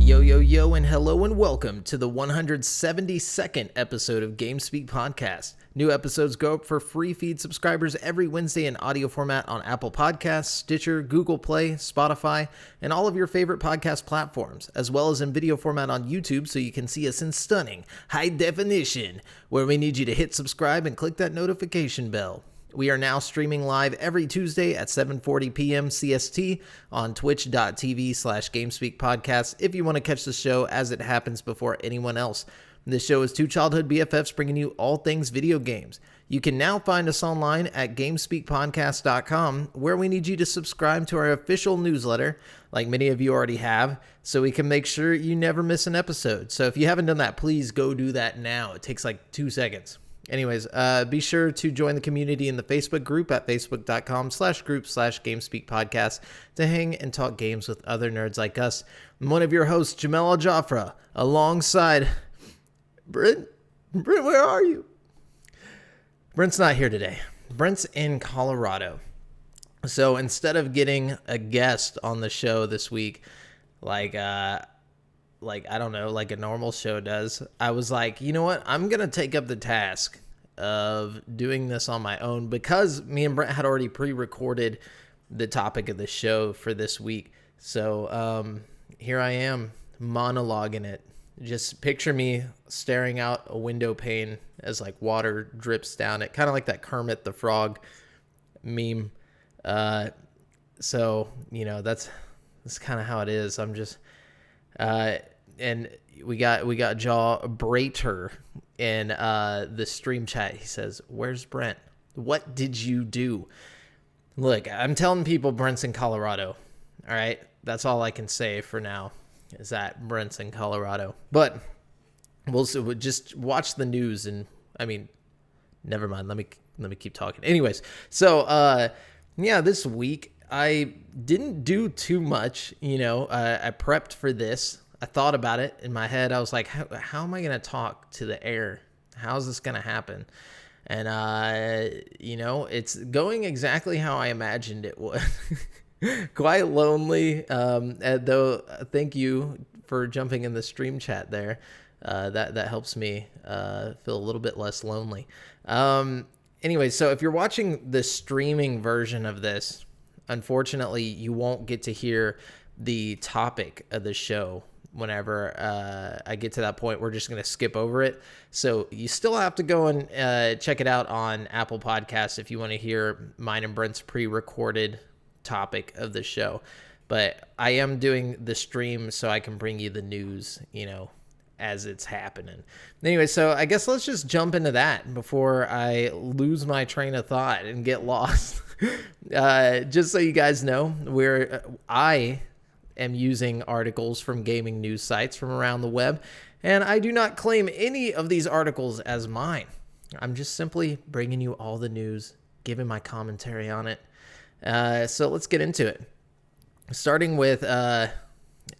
Yo, and hello and welcome to the 172nd episode of GameSpeak Podcast. New episodes go up for free feed subscribers every Wednesday in audio format on Apple Podcasts, Stitcher, Google Play, Spotify, and all of your favorite podcast platforms, as well as in video format on YouTube so you can see us in stunning high definition, where we need you to hit subscribe and click that notification bell. We are now streaming live every Tuesday at 7:40 p.m. CST on twitch.tv/GameSpeak Podcast if you want to catch the show as it happens before anyone else. This show is two childhood BFFs bringing you all things video games. You can now find us online at GameSpeakPodcast.com, where we need you to subscribe to our official newsletter, like many of you already have, so we can make sure you never miss an episode. So if you haven't done that, please go do that now. It takes like 2 seconds. Anyways, be sure to join the community in the Facebook group at facebook.com/group/GameSpeak Podcast to hang and talk games with other nerds like us. I'm one of your hosts, JAMAL Jafra, alongside Brent. Brent, where are you? Brent's not here today. Brent's in Colorado. So instead of getting a guest on the show this week, I don't know, like a normal show does, I was like, you know what? I'm going to take up the task of doing this on my own because me and Brent had already pre-recorded the topic of the show for this week. So here I am monologuing it. Just picture me staring out a window pane as like water drips down it, kind of like that Kermit the Frog meme. So, you know, that's kind of how it is. I'm just... and we got Jaw Brater in the stream chat. He says, "Where's Brent? What did you do?" Look, I'm telling people Brent's in Colorado. All right, that's all I can say for now. Is that Brent's in Colorado? But we'll just watch the news, and I mean, never mind. Let me keep talking. Anyways, so yeah, this week I didn't do too much. You know, I prepped for this. I thought about it in my head. I was like, how am I going to talk to the air? How is this going to happen? And, you know, it's going exactly how I imagined it would. Quite lonely. Though, thank you for jumping in the stream chat there. That helps me feel a little bit less lonely. Anyway, so if you're watching the streaming version of this, unfortunately, you won't get to hear the topic of the show. Whenever I get to that point, we're just going to skip over it. So you still have to go and check it out on Apple Podcasts if you want to hear mine and Brent's pre-recorded topic of the show. But I am doing the stream so I can bring you the news, you know, as it's happening. Anyway, so I guess let's just jump into that before I lose my train of thought and get lost. Just so you guys know, I am using articles from gaming news sites from around the web, and I do not claim any of these articles as mine. I'm just simply bringing you all the news, giving my commentary on it. So let's get into it. Starting with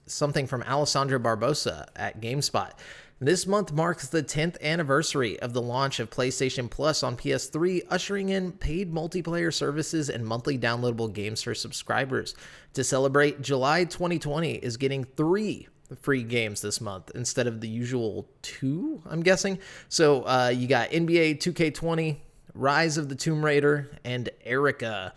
something from Alessandra Barbosa at GameSpot. This month marks the 10th anniversary of the launch of PlayStation Plus on PS3, ushering in paid multiplayer services and monthly downloadable games for subscribers. To celebrate, July 2020 is getting 3 free games this month instead of the usual 2, I'm guessing. So you got NBA 2K20, Rise of the Tomb Raider, and Erica.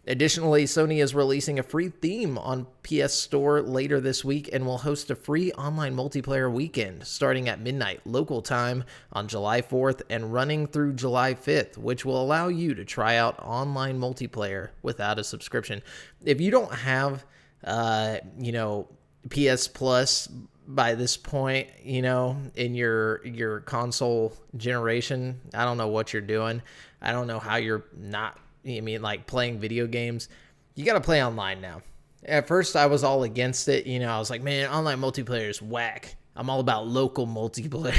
Additionally, Sony is releasing a free theme on PS Store later this week and will host a free online multiplayer weekend starting at midnight local time on July 4th and running through July 5th, which will allow you to try out online multiplayer without a subscription. If you don't have, PS Plus by this point, you know, in your console generation, I don't know what you're doing. I don't know how you're not... I mean, like playing video games, you got to play online now. At first, I was all against it. You know, I was like, man, online multiplayer is whack. I'm all about local multiplayer.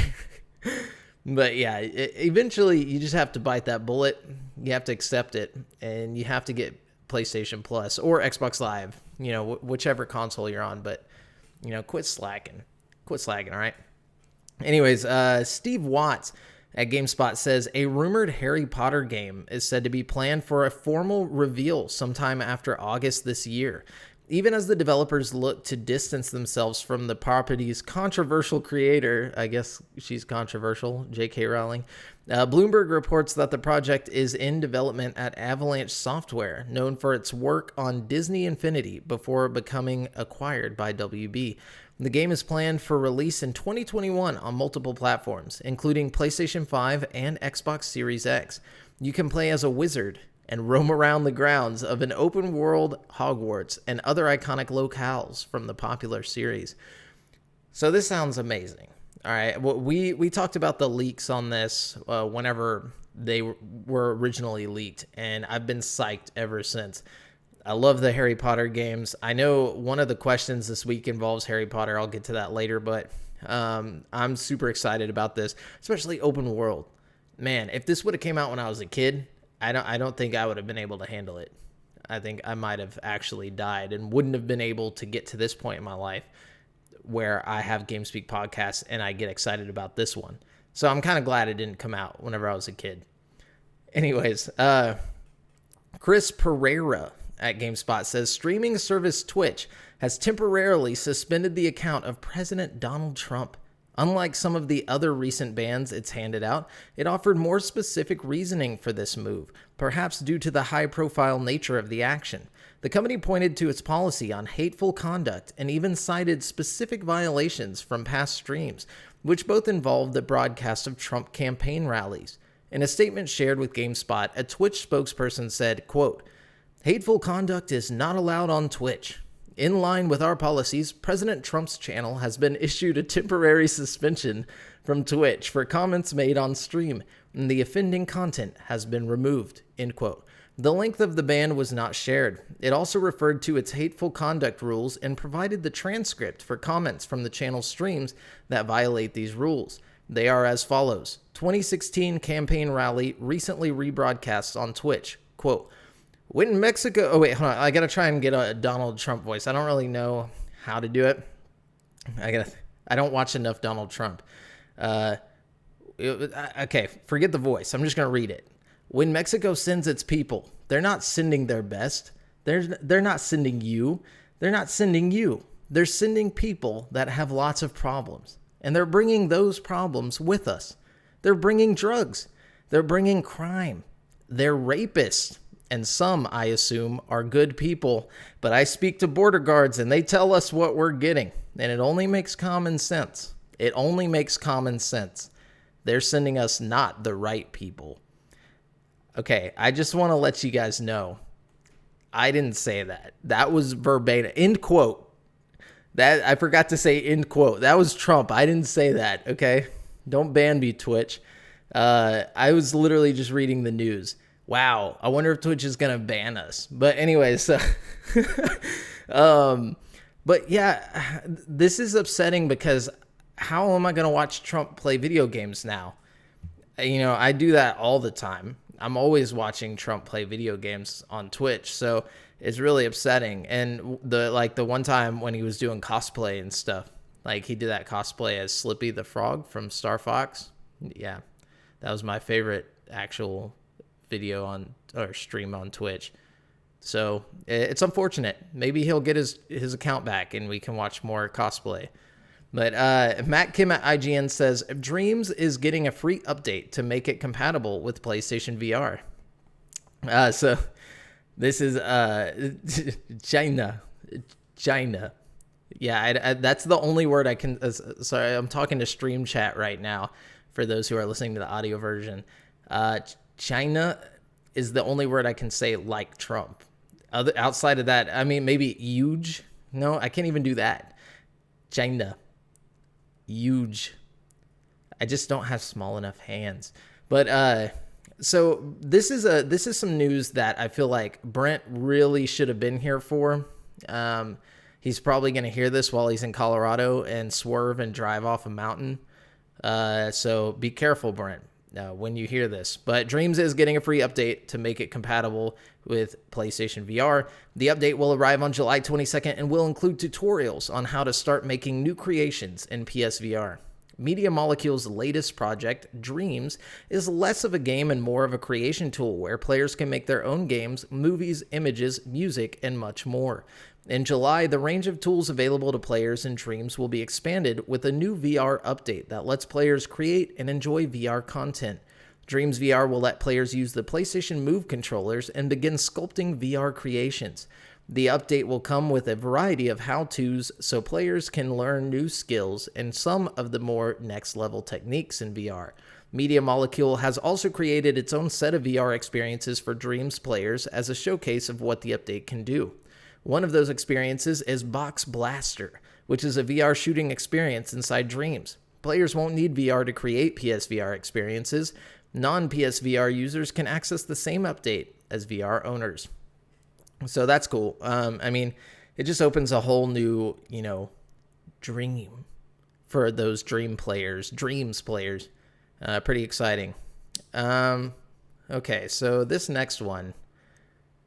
But yeah, eventually you just have to bite that bullet. You have to accept it, and you have to get PlayStation Plus or Xbox Live, you know, whichever console you're on. But, you know, quit slacking. All right? Anyways, Steve Watts at GameSpot says a rumored Harry Potter game is said to be planned for a formal reveal sometime after August this year. even as the developers look to distance themselves from the property's controversial creator, I guess she's controversial, J.K. Rowling, Bloomberg reports that the project is in development at Avalanche Software, known for its work on Disney Infinity before becoming acquired by WB. The game is planned for release in 2021 on multiple platforms, including PlayStation 5 and Xbox Series X. You can play as a wizard and roam around the grounds of an open-world Hogwarts and other iconic locales from the popular series. So this sounds amazing. All right, well, we talked about the leaks on this whenever they were originally leaked, and I've been psyched ever since. I love the Harry Potter games. I know one of the questions this week involves Harry Potter. I'll get to that later, but I'm super excited about this, especially open world. Man, if this would have came out when I was a kid, I don't think I would have been able to handle it. I think I might have actually died and wouldn't have been able to get to this point in my life where I have GameSpeak podcasts and I get excited about this one. So I'm kind of glad it didn't come out whenever I was a kid. Anyways, Chris Pereira at GameSpot says streaming service Twitch has temporarily suspended the account of President Donald Trump. Unlike some of the other recent bans it's handed out, it offered more specific reasoning for this move, perhaps due to the high-profile nature of the action. The company pointed to its policy on hateful conduct and even cited specific violations from past streams, which both involved the broadcast of Trump campaign rallies. In a statement shared with GameSpot, a Twitch spokesperson said, quote, "Hateful conduct is not allowed on Twitch. In line with our policies, President Trump's channel has been issued a temporary suspension from Twitch for comments made on stream, and the offending content has been removed," end quote. The length of the ban was not shared. It also referred to its hateful conduct rules and provided the transcript for comments from the channel's streams that violate these rules. They are as follows. 2016 campaign rally recently rebroadcast on Twitch. Quote, "When Mexico..." Oh, wait, hold on. I got to try and get a Donald Trump voice. I don't really know how to do it. I don't watch enough Donald Trump. Okay, forget the voice. I'm just going to read it. "When Mexico sends its people, they're not sending their best. They're not sending you. They're not sending you. They're sending people that have lots of problems. And they're bringing those problems with us. They're bringing drugs. They're bringing crime. They're rapists. And some, I assume, are good people. But I speak to border guards and they tell us what we're getting. And it only makes common sense. It only makes common sense. They're sending us not the right people." Okay, I just want to let you guys know, I didn't say that. That was verbatim. End quote. That I forgot to say end quote. That was Trump. I didn't say that, okay? Don't ban me, Twitch. I was literally just reading the news. Wow, I wonder if Twitch is going to ban us. But anyways, but yeah, this is upsetting because how am I going to watch Trump play video games now? You know, I do that all the time. I'm always watching Trump play video games on Twitch, so it's really upsetting. And the one time when he was doing cosplay and stuff, like he did that cosplay as Slippy the Frog from Star Fox. Yeah, that was my favorite actual video on or stream on Twitch. So it's unfortunate. Maybe he'll get his account back and we can watch more cosplay. But Matt Kim at IGN says, Dreams is getting a free update to make it compatible with PlayStation VR. So this is China. Yeah, that's the only word I can... sorry, I'm talking to Stream Chat right now for those who are listening to the audio version. China is the only word I can say like Trump. Outside of that, I mean, maybe huge. No, I can't even do that. China. Huge. I just don't have small enough hands. But so this is some news that I feel like Brent really should have been here for. He's probably going to hear this while he's in Colorado and swerve and drive off a mountain. So be careful, Brent, when you hear this. But Dreams is getting a free update to make it compatible with PlayStation VR. The update will arrive on July 22nd and will include tutorials on how to start making new creations in PSVR. Media Molecule's latest project, Dreams, is less of a game and more of a creation tool where players can make their own games, movies, images, music, and much more. In July, the range of tools available to players in Dreams will be expanded with a new VR update that lets players create and enjoy VR content. Dreams VR will let players use the PlayStation Move controllers and begin sculpting VR creations. The update will come with a variety of how-tos so players can learn new skills and some of the more next-level techniques in VR. Media Molecule has also created its own set of VR experiences for Dreams players as a showcase of what the update can do. One of those experiences is Box Blaster, which is a VR shooting experience inside Dreams. Players won't need VR to create PSVR experiences. Non-PSVR users can access the same update as VR owners. So that's cool. It just opens a whole new, dream for those Dreams players. Pretty exciting. Okay, so this next one,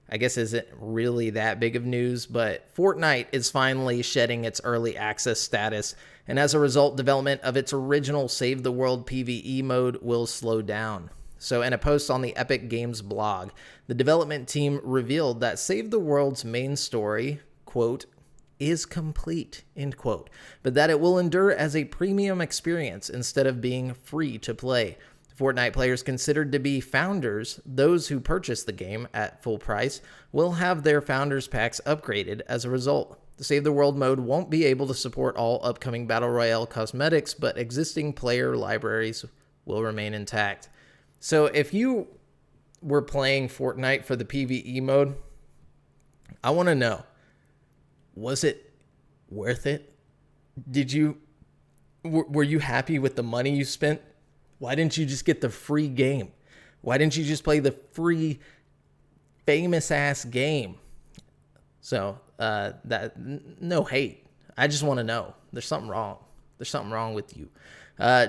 I guess isn't really that big of news, but Fortnite is finally shedding its early access status, and as a result, development of its original Save the World PvE mode will slow down. So in a post on the Epic Games blog, the development team revealed that Save the World's main story, quote, is complete, end quote, but that it will endure as a premium experience instead of being free to play. Fortnite players considered to be founders, those who purchase the game at full price, will have their founders packs upgraded as a result. The Save the World mode won't be able to support all upcoming Battle Royale cosmetics, but existing player libraries will remain intact. So if you were playing Fortnite for the PvE mode, I want to know, was it worth it? Were you happy with the money you spent? Why didn't you just get the free game? Why didn't you just play the free famous ass game? So no hate. I just want to know. There's something wrong. There's something wrong with you.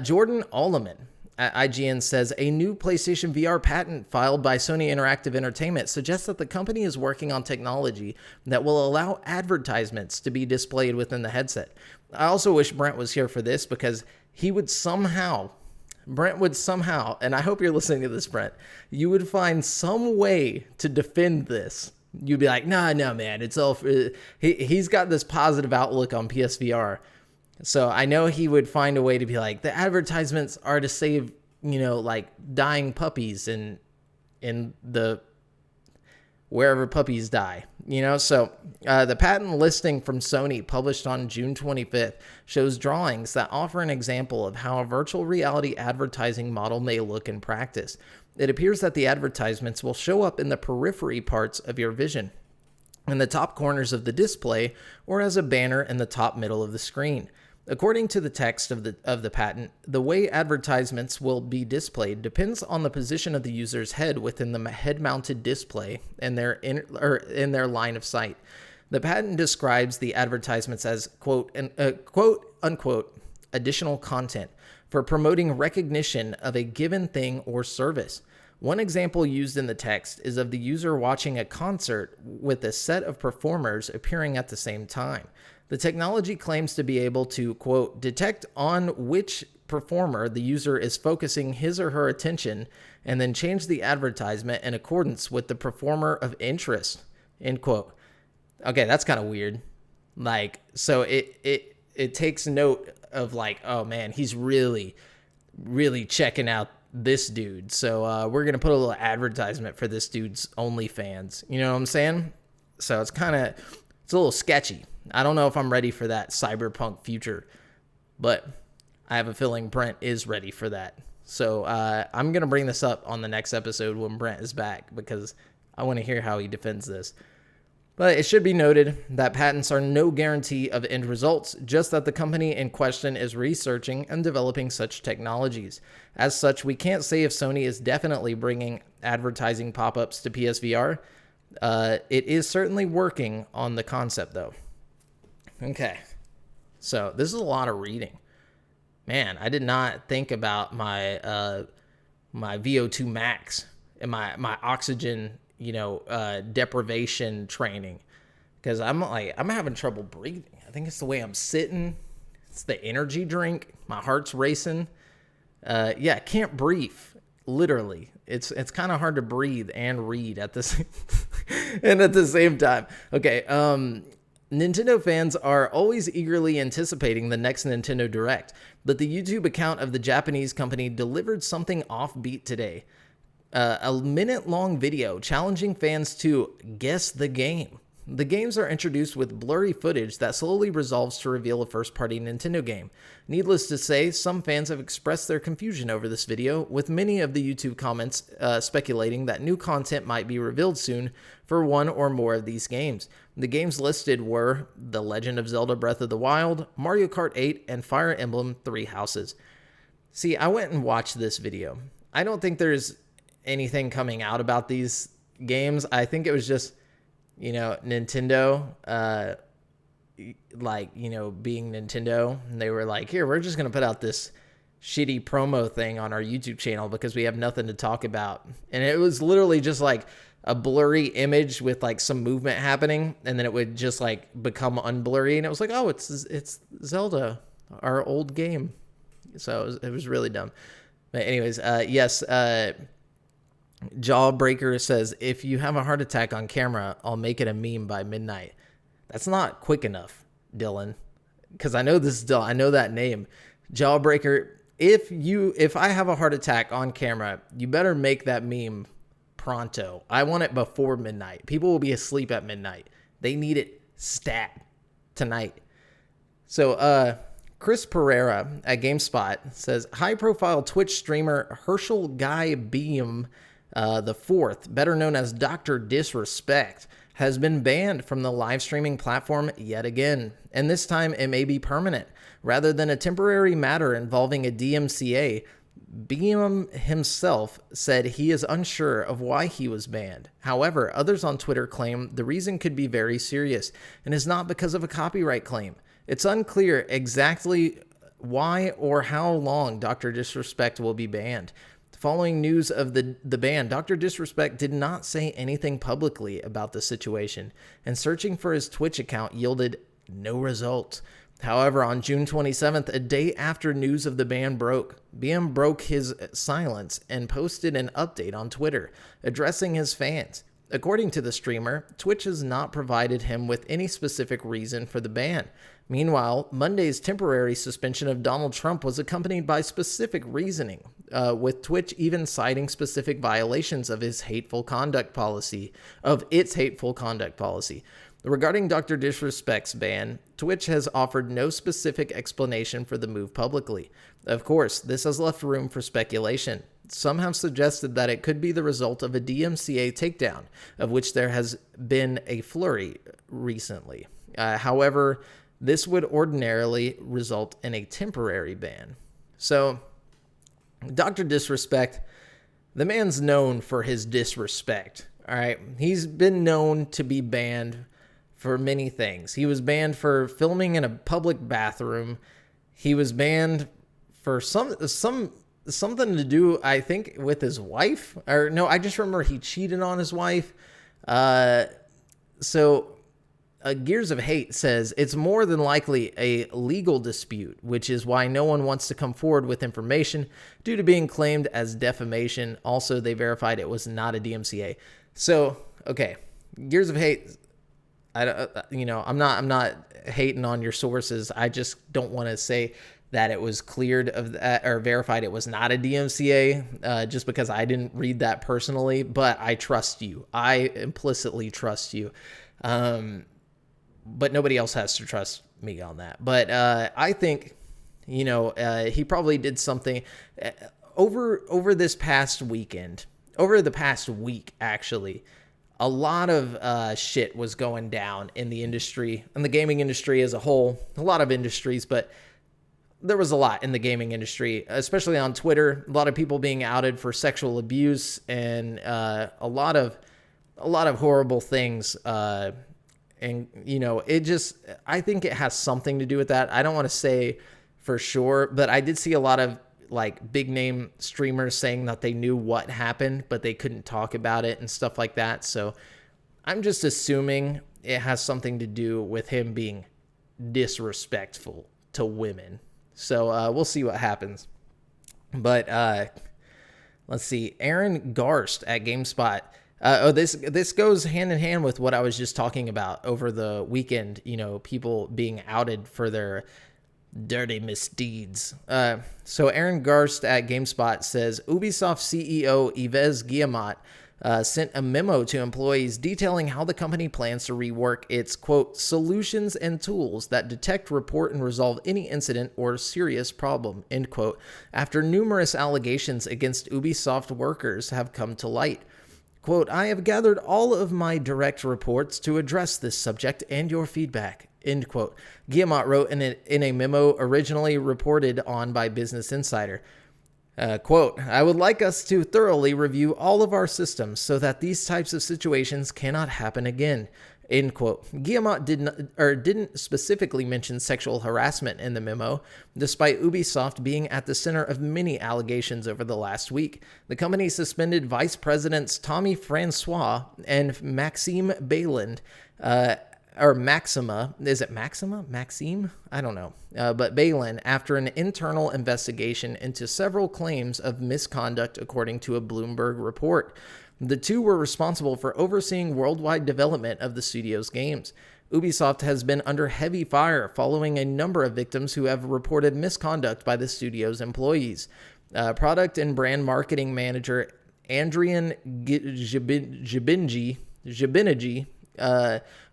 Jordan Alleman at IGN says a new PlayStation VR patent filed by Sony Interactive Entertainment suggests that the company is working on technology that will allow advertisements to be displayed within the headset. I also wish Brent was here for this because Brent would somehow, and I hope you're listening to this, Brent, you would find some way to defend this. You'd be like, no, man, it's all, he's got this positive outlook on PSVR. So I know he would find a way to be like, the advertisements are to save, like dying puppies in the, wherever puppies die, So the patent listing from Sony published on June 25th shows drawings that offer an example of how a virtual reality advertising model may look in practice. It appears that the advertisements will show up in the periphery parts of your vision, in the top corners of the display, or as a banner in the top middle of the screen. According to the text of the patent, the way advertisements will be displayed depends on the position of the user's head within the head-mounted display and in their line of sight. The patent describes the advertisements as quote unquote additional content for promoting recognition of a given thing or service. One example used in the text is of the user watching a concert with a set of performers appearing at the same time. The technology claims to be able to, quote, detect on which performer the user is focusing his or her attention and then change the advertisement in accordance with the performer of interest, end quote. Okay, that's kind of weird. Like, so it takes note of like, oh man, he's really, really checking out this dude. So we're going to put a little advertisement for this dude's OnlyFans. You know what I'm saying? So it's a little sketchy. I don't know if I'm ready for that cyberpunk future, but I have a feeling Brent is ready for that. So I'm going to bring this up on the next episode when Brent is back because I want to hear how he defends this. But it should be noted that patents are no guarantee of end results, just that the company in question is researching and developing such technologies. As such, we can't say if Sony is definitely bringing advertising pop-ups to PSVR. It is certainly working on the concept, though. Okay, so this is a lot of reading. Man, I did not think about my my VO2 max and my oxygen, deprivation training, because I'm having trouble breathing. I think it's the way I'm sitting. It's the energy drink. My heart's racing. I can't breathe. Literally, it's kind of hard to breathe and read at the same and at the same time. Okay, Nintendo fans are always eagerly anticipating the next Nintendo Direct, but the YouTube account of the Japanese company delivered something offbeat today. A minute-long video challenging fans to guess the game. The games are introduced with blurry footage that slowly resolves to reveal a first-party Nintendo game. Needless to say, some fans have expressed their confusion over this video, with many of the YouTube comments speculating that new content might be revealed soon for one or more of these games. The games listed were The Legend of Zelda Breath of the Wild, Mario Kart 8, and Fire Emblem Three Houses. See, I went and watched this video. I don't think there's anything coming out about these games. I think it was just, Nintendo, being Nintendo, and they were like, here, we're just going to put out this shitty promo thing on our YouTube channel because we have nothing to talk about. And it was literally just like a blurry image with like some movement happening, and then it would just like become unblurry, and it was like, oh, it's Zelda, our old game. So it was really dumb. But anyways, yes, Jawbreaker says, if you have a heart attack on camera, I'll make it a meme by midnight. That's not quick enough, Dylan, because I know that name. Jawbreaker, if I have a heart attack on camera, you better make that meme pronto. I want it before midnight. People will be asleep at midnight. They need it stat tonight. So, Chris Pereira at GameSpot says, high-profile Twitch streamer Herschel Guy Beam the fourth, better known as Dr. Disrespect, has been banned from the live streaming platform yet again, and this time it may be permanent. Rather than a temporary matter involving a DMCA, Beam himself said he is unsure of why he was banned. However, others on Twitter claim the reason could be very serious and is not because of a copyright claim. It's unclear exactly why or how long Dr. Disrespect will be banned. Following news of the ban, Dr. Disrespect did not say anything publicly about the situation, and searching for his Twitch account yielded no results. However, on June 27th, a day after news of the ban broke, BM broke his silence and posted an update on Twitter, addressing his fans. According to the streamer, Twitch has not provided him with any specific reason for the ban. Meanwhile, Monday's temporary suspension of Donald Trump was accompanied by specific reasoning, with Twitch even citing specific violations of its hateful conduct policy. Regarding Dr. Disrespect's ban, Twitch has offered no specific explanation for the move publicly. Of course, this has left room for speculation. Some have suggested that it could be the result of a DMCA takedown, of which there has been a flurry recently. However, this would ordinarily result in a temporary ban. So, Dr. Disrespect, the man's known for his disrespect, all right? He's been known to be banned for many things. He was banned for filming in a public bathroom. He was banned for something to do, I think, with his wife. Or no, I just remember he cheated on his wife. Gears of Hate says it's more than likely a legal dispute, which is why no one wants to come forward with information due to being claimed as defamation. Also, they verified it was not a DMCA. So, okay, Gears of Hate. I'm not hating on your sources. I just don't want to say that it was cleared of that or verified it was not a DMCA, just because I didn't read that personally. But I trust you. I implicitly trust you. But nobody else has to trust me on that. But I think, he probably did something over this past weekend, over the past week, actually. A lot of shit was going down in the industry, and the gaming industry as a whole. A lot of industries, but there was a lot in the gaming industry, especially on Twitter. A lot of people being outed for sexual abuse, and a lot of horrible things. And, I think it has something to do with that. I don't want to say for sure, but I did see a lot of big name streamers saying that they knew what happened, but they couldn't talk about it and stuff like that. So I'm just assuming it has something to do with him being disrespectful to women. So we'll see what happens. But let's see. Aaron Garst at GameSpot This goes hand in hand with what I was just talking about over the weekend. You know, people being outed for their dirty misdeeds. So Aaron Garst at GameSpot says Ubisoft CEO Yves Guillemot sent a memo to employees detailing how the company plans to rework its, quote, solutions and tools that detect, report, and resolve any incident or serious problem, end quote, after numerous allegations against Ubisoft workers have come to light. Quote, I have gathered all of my direct reports to address this subject and your feedback, end quote. Guillemot wrote in a memo originally reported on by Business Insider. Quote, I would like us to thoroughly review all of our systems so that these types of situations cannot happen again, end quote. Guillemot didn't specifically mention sexual harassment in the memo, despite Ubisoft being at the center of many allegations over the last week. The company suspended Vice Presidents Tommy Francois and Maxime Bayland, or Maxima. Is it Maxima? Maxime? I don't know. But Balin, after an internal investigation into several claims of misconduct, according to a Bloomberg report. The two were responsible for overseeing worldwide development of the studio's games. Ubisoft has been under heavy fire following a number of victims who have reported misconduct by the studio's employees. Product and brand marketing manager Andrian Jabinigi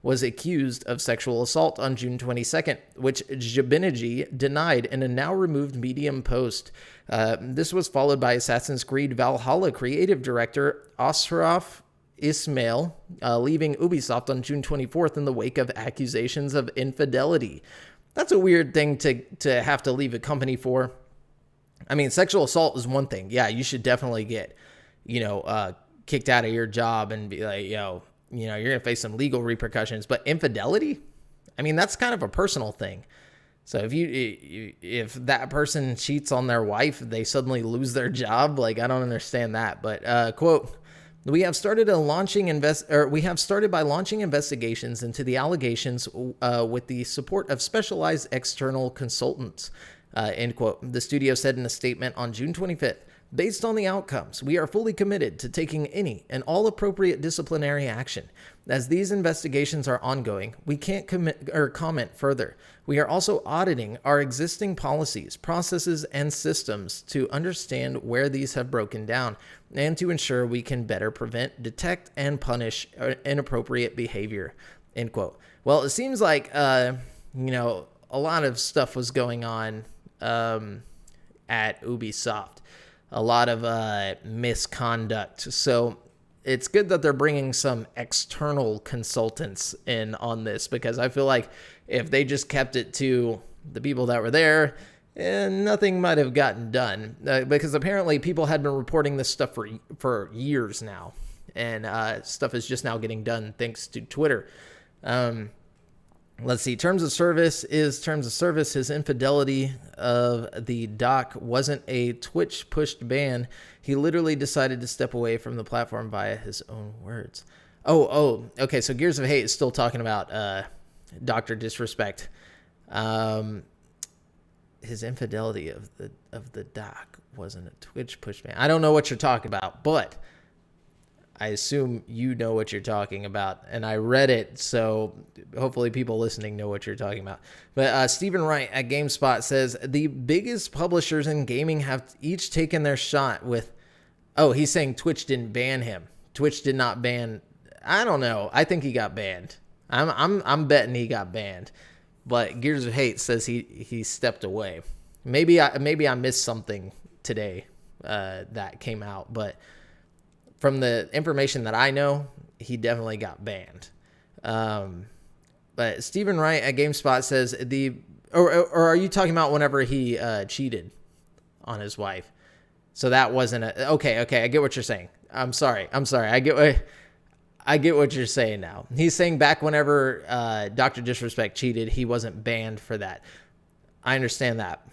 was accused of sexual assault on June 22nd, which Jabinigi denied in a now-removed Medium post. This was followed by Assassin's Creed Valhalla creative director Ashraf Ismail leaving Ubisoft on June 24th in the wake of accusations of infidelity. That's a weird thing to have to leave a company for. I mean, sexual assault is one thing. Yeah, you should definitely get, kicked out of your job and be like, you're going to face some legal repercussions. But infidelity? I mean, that's kind of a personal thing. So if that person cheats on their wife, they suddenly lose their job. Like, I don't understand that. But, quote, we have started by launching investigations into the allegations with the support of specialized external consultants, end quote. The studio said in a statement on June 25th, based on the outcomes, we are fully committed to taking any and all appropriate disciplinary action. As these investigations are ongoing, we can't comment further. We are also auditing our existing policies, processes, and systems to understand where these have broken down and to ensure we can better prevent, detect, and punish inappropriate behavior, end quote. Well, it seems like, a lot of stuff was going on at Ubisoft. A lot of misconduct. So it's good that they're bringing some external consultants in on this, because I feel like if they just kept it to the people that were there, nothing might have gotten done. Because apparently people had been reporting this stuff for years now. And stuff is just now getting done thanks to Twitter. Let's see. Terms of service. His infidelity of the doc wasn't a Twitch pushed ban. He literally decided to step away from the platform via his own words. Oh, okay. So Gears of Hate is still talking about Dr. Disrespect. His infidelity of the doc wasn't a Twitch push ban. I don't know what you're talking about, but I assume you know what you're talking about, and I read it, so hopefully people listening know what you're talking about. But Stephen Wright at GameSpot says, the biggest publishers in gaming have each taken their shot with... Oh, he's saying Twitch didn't ban him. Twitch did not ban... I don't know. I think he got banned. I'm betting he got banned. But Gears of Hate says he stepped away. Maybe I missed something today that came out, but... From the information that I know, he definitely got banned. But Stephen Wright at GameSpot says or are you talking about whenever he cheated on his wife? So that wasn't okay. I get what you're saying. I'm sorry. I get what you're saying now. He's saying back whenever Dr. Disrespect cheated, he wasn't banned for that. I understand that.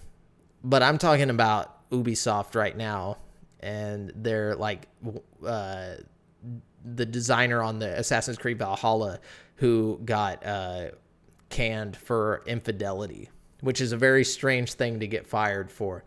But I'm talking about Ubisoft right now. And they're like the designer on the Assassin's Creed Valhalla who got canned for infidelity, which is a very strange thing to get fired for.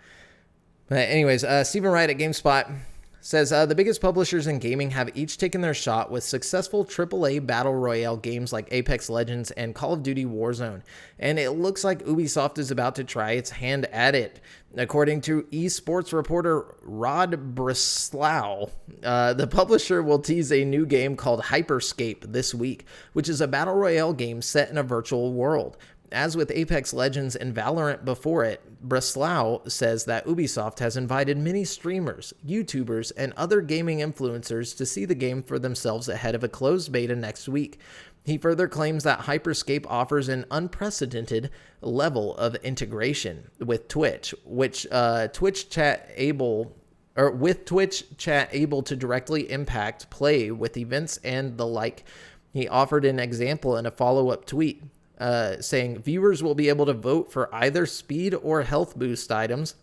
But anyways, Stephen Wright at GameSpot says the biggest publishers in gaming have each taken their shot with successful AAA battle royale games like Apex Legends and Call of Duty Warzone, and it looks like Ubisoft is about to try its hand at it. According to esports reporter Rod Breslau, the publisher will tease a new game called Hyperscape this week, which is a battle royale game set in a virtual world. As with Apex Legends and Valorant before it, Breslau says that Ubisoft has invited many streamers, YouTubers, and other gaming influencers to see the game for themselves ahead of a closed beta next week. He further claims that Hyperscape offers an unprecedented level of integration with Twitch, with Twitch chat able to directly impact play with events and the like. He offered an example in a follow-up tweet, saying viewers will be able to vote for either speed or health boost items,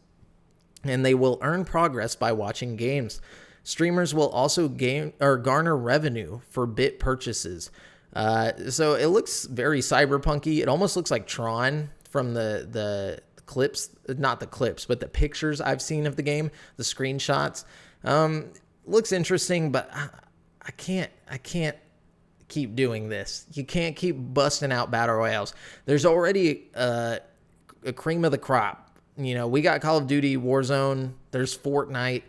and they will earn progress by watching games. Streamers will also garner revenue for bit purchases. So it looks very cyberpunky. It almost looks like Tron from the clips, not the clips, but the pictures I've seen of the game, the screenshots. Looks interesting, but I can't keep doing this. You can't keep busting out battle royales. There's already a cream of the crop. You know, we got Call of Duty, Warzone, there's Fortnite.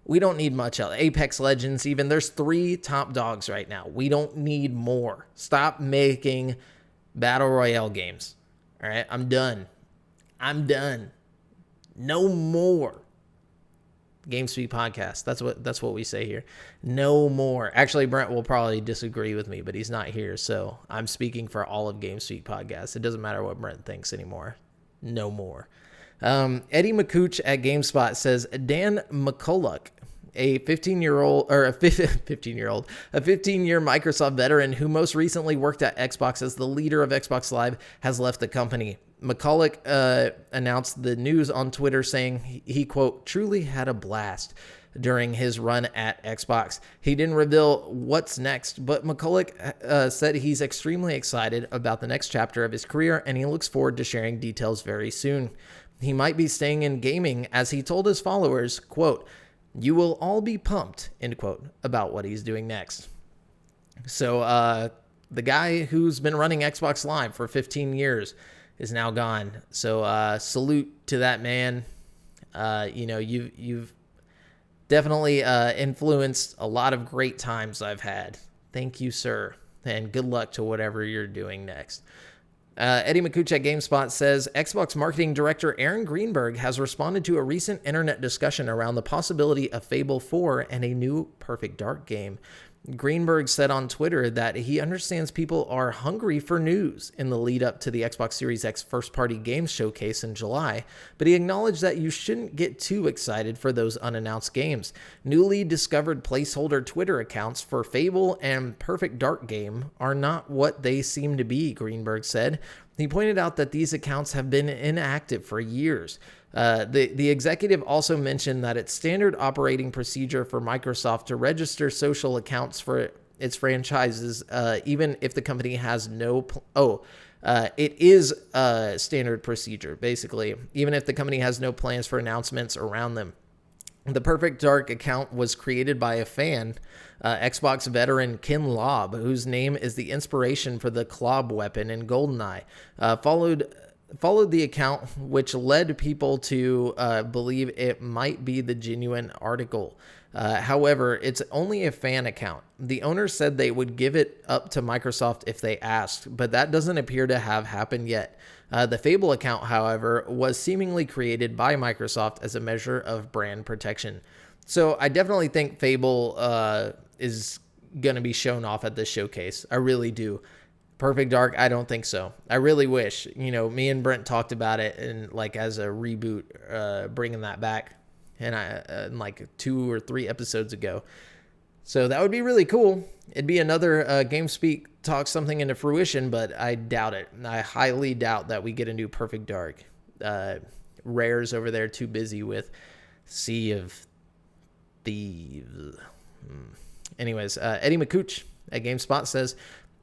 We don't need much else. Apex Legends, even. There's 3 top dogs right now. We don't need more. Stop making battle royale games. All right, I'm done. No more. GameSpeak podcast. That's what we say here. No more. Actually, Brent will probably disagree with me, but he's not here, so I'm speaking for all of GameSpeak podcast. It doesn't matter what Brent thinks anymore. No more. Eddie McCooch at GameSpot says Dan McCulloch, a 15-year Microsoft veteran who most recently worked at Xbox as the leader of Xbox Live, has left the company. McCulloch announced the news on Twitter, saying he, quote, truly had a blast during his run at Xbox. He didn't reveal what's next, but McCulloch said he's extremely excited about the next chapter of his career, and he looks forward to sharing details very soon. He might be staying in gaming, as he told his followers, quote, you will all be pumped, end quote, about what he's doing next. So the guy who's been running Xbox Live for 15 years is now gone. So salute to that man. You know, you've definitely influenced a lot of great times I've had. Thank you, sir. And good luck to whatever you're doing next. Eddie McCooch at GameSpot says Xbox marketing director Aaron Greenberg has responded to a recent internet discussion around the possibility of Fable 4 and a new Perfect Dark game. Greenberg said on Twitter that he understands people are hungry for news in the lead up to the Xbox Series X first-party games showcase in July, but he acknowledged that you shouldn't get too excited for those unannounced games. Newly discovered placeholder Twitter accounts for Fable and Perfect Dark game are not what they seem to be, Greenberg said. He pointed out that these accounts have been inactive for years. The executive also mentioned that it's standard operating procedure for Microsoft to register social accounts for its franchises, even if the company has no... it is a standard procedure, basically, even if the company has no plans for announcements around them. The Perfect Dark account was created by a fan, Xbox veteran Ken Lobb, whose name is the inspiration for the Klobb weapon in GoldenEye. Followed the account, which led people to believe it might be the genuine article. However, it's only a fan account. The owner said they would give it up to Microsoft if they asked, but that doesn't appear to have happened yet. The Fable account, however, was seemingly created by Microsoft as a measure of brand protection. So I definitely think Fable is going to be shown off at this showcase. I really do. Perfect Dark, I don't think so. I really wish. You know, me and Brent talked about it and like as a reboot, bringing that back, and like 2 or 3 episodes ago. So that would be really cool. It'd be another GameSpeak talk something into fruition, but I doubt it. I highly doubt that we get a new Perfect Dark. Rare's over there too busy with Sea of Thieves. Anyways, Eddie McCooch at GameSpot says,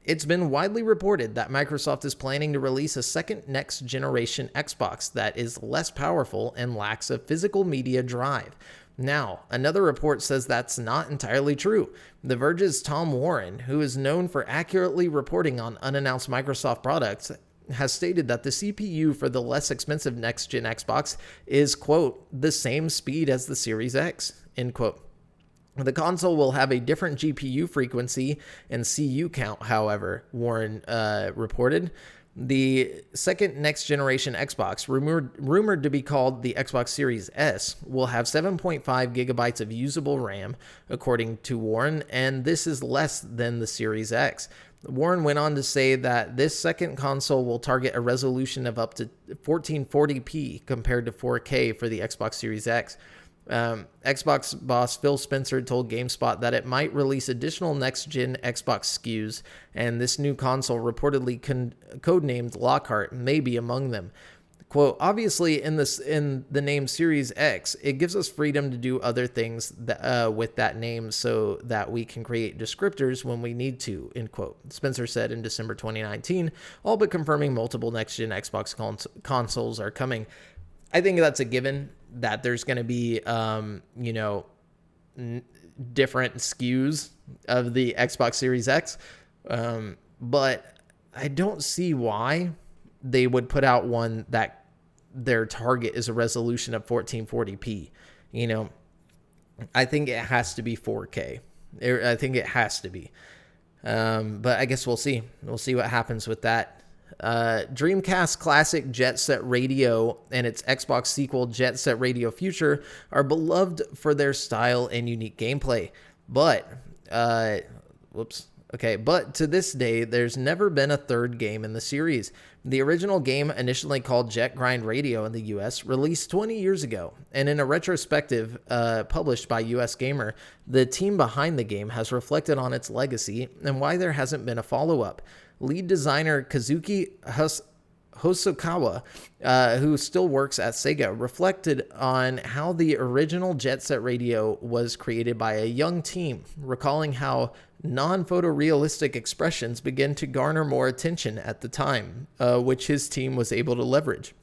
it's been widely reported that Microsoft is planning to release a second next-generation Xbox that is less powerful and lacks a physical media drive. Now, another report says that's not entirely true. The Verge's Tom Warren, who is known for accurately reporting on unannounced Microsoft products, has stated that the CPU for the less expensive next-gen Xbox is, quote, the same speed as the Series X, end quote. The console will have a different GPU frequency and CU count, however, Warren reported. The second next-generation Xbox, rumored to be called the Xbox Series S, will have 7.5 gigabytes of usable RAM, according to Warren, and this is less than the Series X. Warren went on to say that this second console will target a resolution of up to 1440p compared to 4K for the Xbox Series X. Xbox boss Phil Spencer told GameSpot that it might release additional next-gen Xbox SKUs, and this new console, reportedly codenamed Lockhart, may be among them. Quote, obviously, in the name Series X, it gives us freedom to do other things with that name so that we can create descriptors when we need to, end quote. Spencer said in December 2019, all but confirming multiple next-gen Xbox consoles are coming. I think that's a given that there's going to be, different SKUs of the Xbox Series X. But I don't see why they would put out one that their target is a resolution of 1440p. I think it has to be 4K. I think it has to be. But I guess we'll see. We'll see what happens with that. Dreamcast classic Jet Set Radio and its Xbox sequel Jet Set Radio Future are beloved for their style and unique gameplay. But to this day, there's never been a third game in the series. The original game, initially called Jet Grind Radio in the US, released 20 years ago, and in a retrospective published by US Gamer, the team behind the game has reflected on its legacy and why there hasn't been a follow-up. Lead designer Kazuki Hosokawa, who still works at Sega, reflected on how the original Jet Set Radio was created by a young team, recalling how non-photorealistic expressions began to garner more attention at the time, which his team was able to leverage.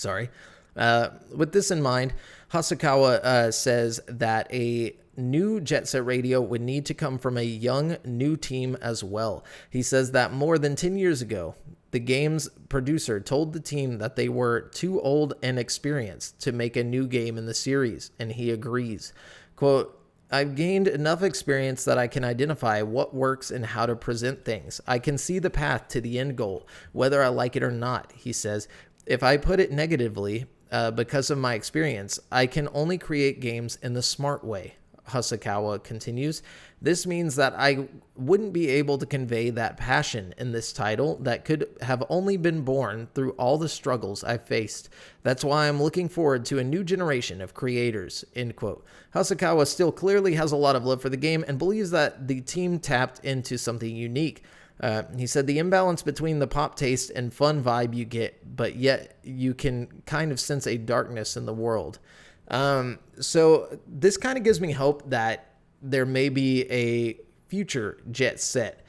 With this in mind, Hosokawa says that a new Jet Set Radio would need to come from a young, new team as well. He says that more than 10 years ago, the game's producer told the team that they were too old and experienced to make a new game in the series, and he agrees. Quote, I've gained enough experience that I can identify what works and how to present things. I can see the path to the end goal, whether I like it or not, he says. If I put it negatively, because of my experience, I can only create games in the smart way. Hosokawa continues, this means that I wouldn't be able to convey that passion in this title that could have only been born through all the struggles I've faced. That's why I'm looking forward to a new generation of creators, end quote. Hosokawa still clearly has a lot of love for the game and believes that the team tapped into something unique. He said the imbalance between the pop taste and fun vibe you get, but yet you can kind of sense a darkness in the world. So this kind of gives me hope that there may be a future Jet Set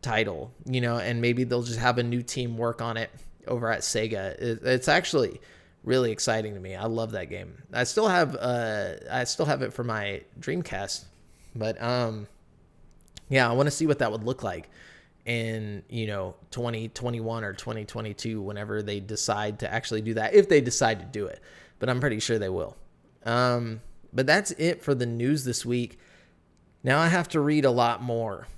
title, and maybe they'll just have a new team work on it over at Sega. It's actually really exciting to me. I love that game. I still have it for my Dreamcast, but I want to see what that would look like in 2021 or 2022 whenever they decide to actually do that, if they decide to do it. But I'm pretty sure they will. But that's it for the news this week. Now I have to read a lot more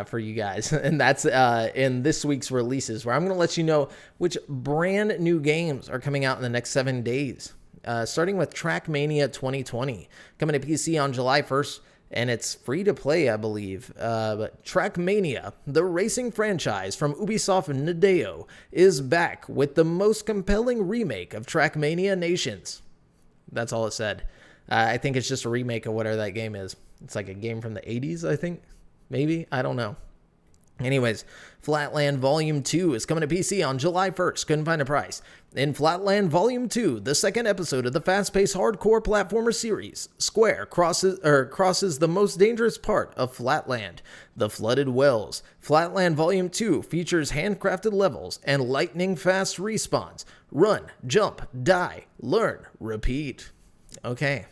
for you guys. And that's in this week's releases, where I'm going to let you know which brand new games are coming out in the next 7 days. Starting with Trackmania 2020, coming to PC on July 1st. And it's free to play, I believe. But Trackmania, the racing franchise from Ubisoft Nadeo, is back with the most compelling remake of Trackmania Nations. That's all it said. I think it's just a remake of whatever that game is. It's like a game from the 80s, I think. Maybe. I don't know. Anyways, Flatland Volume 2 is coming to PC on July 1st. Couldn't find a price. In Flatland Volume 2, the second episode of the fast-paced hardcore platformer series, Square crosses the most dangerous part of Flatland, the Flooded Wells. Flatland Volume 2 features handcrafted levels and lightning-fast respawns. Run, jump, die, learn, repeat. Okay.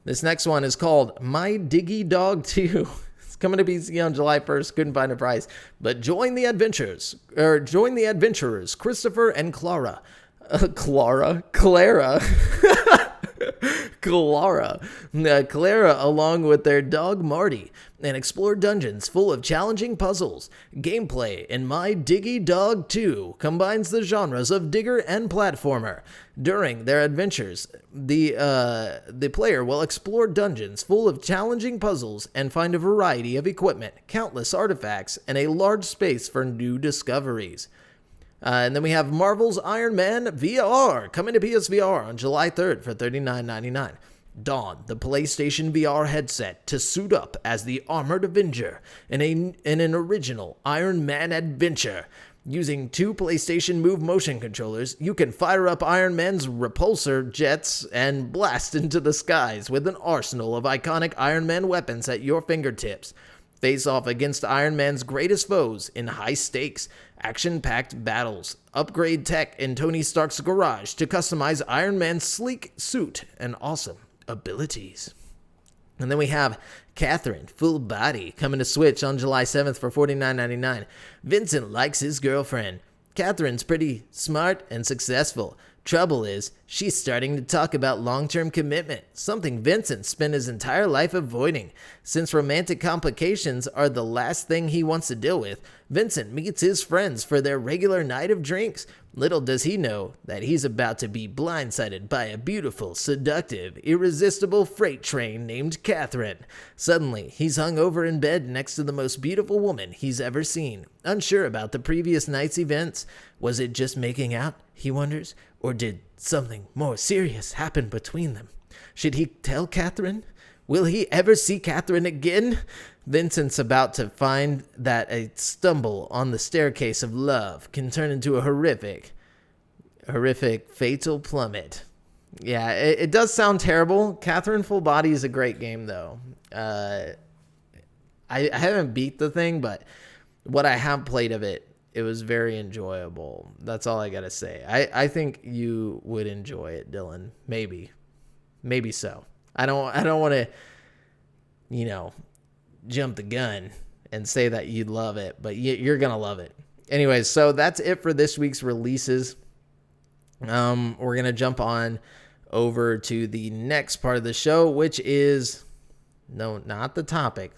This next one is called My Diggy Dog 2. It's coming to PC on July 1st. Couldn't find a price. But join the adventurers, Christopher and Clara. Clara? Clara, along with their dog Marty, and explore dungeons full of challenging puzzles. Gameplay in My Diggy Dog 2 combines the genres of digger and platformer. During their adventures, the player will explore dungeons full of challenging puzzles and find a variety of equipment, countless artifacts, and a large space for new discoveries. And then we have Marvel's Iron Man VR coming to PSVR on July 3rd for $39.99. Don the PlayStation VR headset to suit up as the Armored Avenger in an original Iron Man adventure. Using 2 PlayStation Move motion controllers, you can fire up Iron Man's repulsor jets and blast into the skies with an arsenal of iconic Iron Man weapons at your fingertips. Face off against Iron Man's greatest foes in high-stakes, action-packed battles. Upgrade tech in Tony Stark's garage to customize Iron Man's sleek suit and awesome abilities. And then we have Catherine, Full Body, coming to Switch on July 7th for $49.99. Vincent likes his girlfriend. Catherine's pretty smart and successful. Trouble is, she's starting to talk about long-term commitment, something Vincent spent his entire life avoiding. Since romantic complications are the last thing he wants to deal with, Vincent meets his friends for their regular night of drinks. Little does he know that he's about to be blindsided by a beautiful, seductive, irresistible freight train named Catherine. Suddenly, he's hung over in bed next to the most beautiful woman he's ever seen, unsure about the previous night's events. Was it just making out, he wonders, or did something more serious happen between them? Should he tell Catherine? Will he ever see Catherine again? Vincent's about to find that a stumble on the staircase of love can turn into a horrific, fatal plummet. Yeah, it does sound terrible. Catherine Full Body is a great game, though. I haven't beat the thing, but what I have played of it, it was very enjoyable. That's all I gotta say. I think you would enjoy it, Dylan. Maybe so. I don't want to, jump the gun and say that you'd love it, but you're gonna love it. Anyways, so that's it for this week's releases. We're gonna jump on over to the next part of the show, which is not the topic.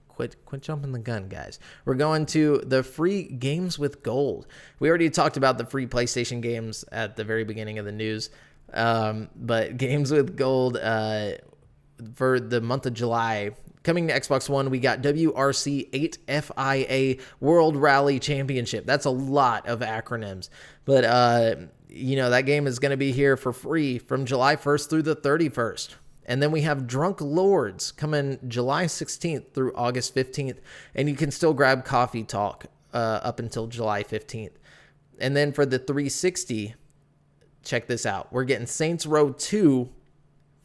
Quit jumping the gun, guys. We're going to the free games with gold. We already talked about the free PlayStation games at the very beginning of the news, but games with gold for the month of July. Coming to Xbox One, we got WRC 8 FIA World Rally Championship. That's a lot of acronyms. But, that game is going to be here for free from July 1st through the 31st. And then we have Drunk Lords coming July 16th through August 15th. And you can still grab Coffee Talk up until July 15th. And then for the 360, check this out. We're getting Saints Row 2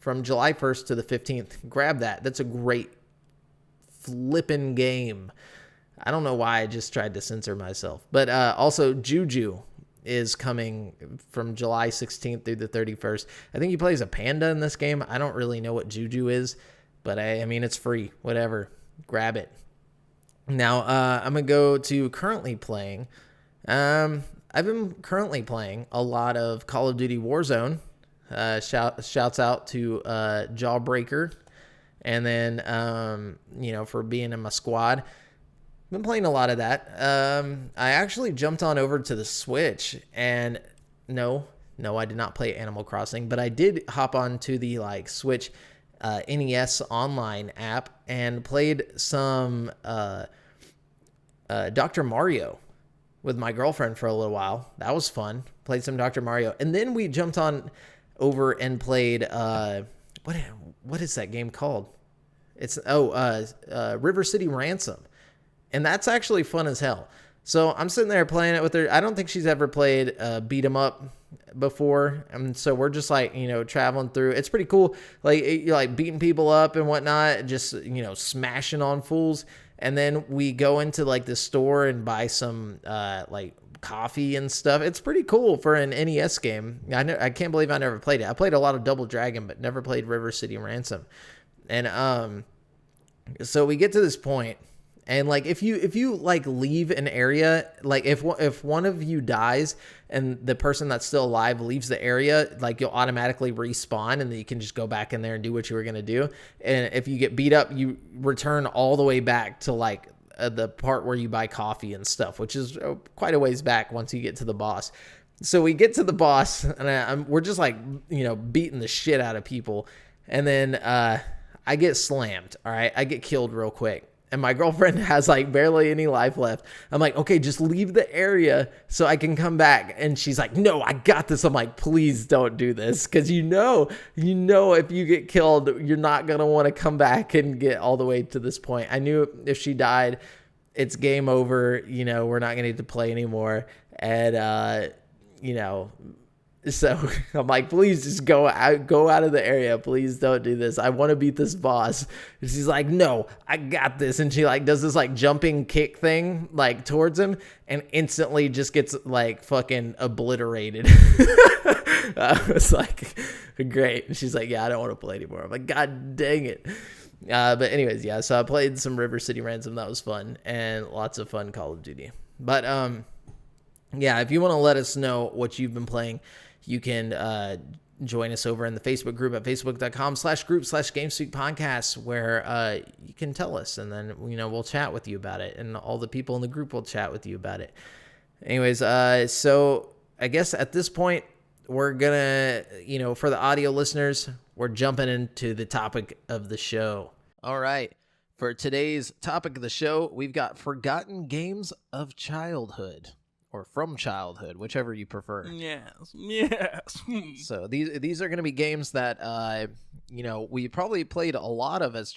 from July 1st to the 15th. Grab that. That's a great flippin' game. I don't know why I just tried to censor myself. But also Juju is coming from July 16th through the 31st. I think he plays a panda in this game. I don't really know what Juju is, but I mean, it's free. Whatever. Grab it. Now, I'm going to go to currently playing. I've been currently playing a lot of Call of Duty Warzone. Shouts out to Jawbreaker. And then, for being in my squad. Been playing a lot of that. I actually jumped on over to the Switch, and no, I did not play Animal Crossing, but I did hop on to the Switch NES online app and played some Dr. Mario with my girlfriend for a little while. That was fun. Played some Dr. Mario, and then we jumped on over and played what is that game called? It's River City Ransom. And that's actually fun as hell. So I'm sitting there playing it with her. I don't think she's ever played beat 'em up before. And so we're just traveling through. It's pretty cool. You're beating people up and whatnot, just, smashing on fools. And then we go into the store and buy some coffee and stuff. It's pretty cool for an NES game. I can't believe I never played it. I played a lot of Double Dragon, but never played River City Ransom. And so we get to this point, and like if you like leave an area, like if one of you dies and the person that's still alive leaves the area, like you'll automatically respawn, and then you can just go back in there and do what you were gonna do. And if you get beat up, you return all the way back to like the part where you buy coffee and stuff, which is quite a ways back once you get to the boss. So we get to the boss, and we're just like, beating the shit out of people, and then I get slammed. All right, I get killed real quick. And my girlfriend has like barely any life left. I'm like, okay, just leave the area so I can come back. And she's like, no, I got this. I'm like, please don't do this. Cause you know, if you get killed, you're not going to want to come back and get all the way to this point. I knew if she died, it's game over. We're not going to need to play anymore. And, so I'm like, please just go out of the area. Please don't do this. I want to beat this boss. And she's like, no, I got this. And she like does this like jumping kick thing like towards him, and instantly just gets like fucking obliterated. I was like, great. And she's like, yeah, I don't want to play anymore. I'm like, God dang it. But anyways, yeah. So I played some River City Ransom. That was fun, and lots of fun Call of Duty. But yeah, if you want to let us know what you've been playing, you can join us over in the Facebook group at facebook.com/group/GameSpeak where you can tell us, and then we'll chat with you about it, and all the people in the group will chat with you about it. Anyways, so I guess at this point we're gonna, for the audio listeners, we're jumping into the topic of the show. All right, for today's topic of the show, we've got forgotten games of childhood. Or from childhood, whichever you prefer. Yes. So these are going to be games that we probably played a lot of as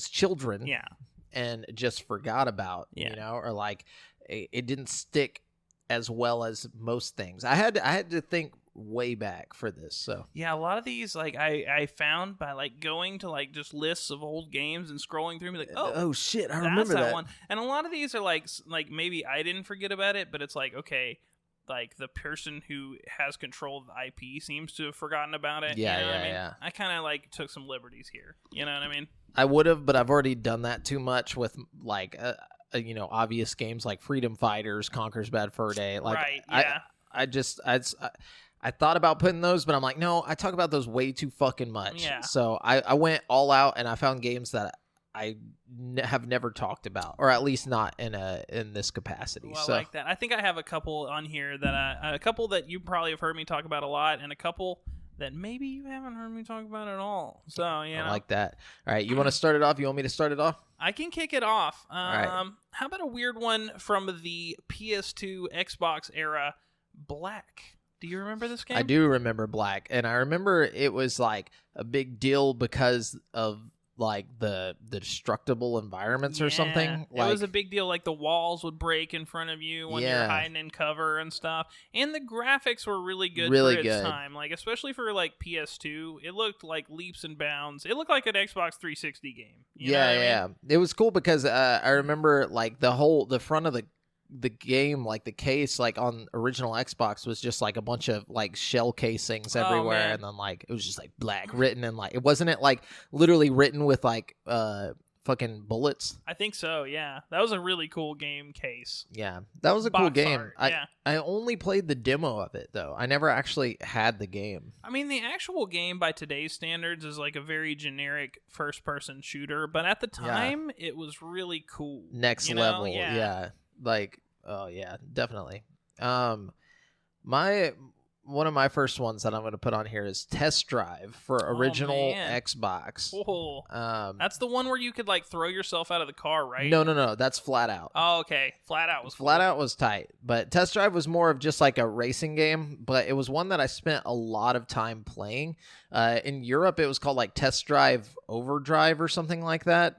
children. Yeah. And just forgot about. Or like it didn't stick as well as most things. I had to think way back for this. So yeah, a lot of these like I found by like going to like just lists of old games and scrolling through and be like, oh shit, I remember that one. And a lot of these are like maybe I didn't forget about it, but it's like, okay, like the person who has control of the IP seems to have forgotten about it. Yeah. I kind of like took some liberties here. You know what I mean? I would have, but I've already done that too much with like obvious games like Freedom Fighters, Conker's Bad Fur Day. Like, right? Yeah. I thought about putting those, but I'm like, no, I talk about those way too fucking much. Yeah. So I went all out, and I found games that I have never talked about, or at least not in this capacity. Well, so I like that. I think I have a couple on here that a couple that you probably have heard me talk about a lot, and a couple that maybe you haven't heard me talk about at all. So I like that. All right, you want to start it off? You want me to start it off? I can kick it off. All right. How about a weird one from the PS2 Xbox era, Black? Do you remember this game? I do remember Black, and I remember it was like a big deal because of like the destructible environments or something. It was a big deal. Like the walls would break in front of you when you're hiding in cover and stuff. And the graphics were really good for its time. Like especially for like PS2, it looked like leaps and bounds. It looked like an Xbox 360 game. You know what I mean? It was cool because I remember like the front of the game, like the case, like on original Xbox was just like a bunch of like shell casings everywhere, and then like it was just like Black written, and like it wasn't like literally written with like fucking bullets. I think so. Yeah, that was a really cool game case. Yeah, that was a cool game. I only played the demo of it though. I never actually had the game. I mean, the actual game by today's standards is like a very generic first-person shooter, but at the time it was really cool. Next level. Yeah. Like, oh yeah, definitely. One of my first ones that I'm going to put on here is Test Drive for original Xbox. Oh, that's the one where you could like throw yourself out of the car, right? No, that's Flat Out. Oh, okay. Flat Out was Flat Out was tight, but Test Drive was more of just like a racing game, but it was one that I spent a lot of time playing. In Europe, it was called like Test Drive Overdrive or something like that.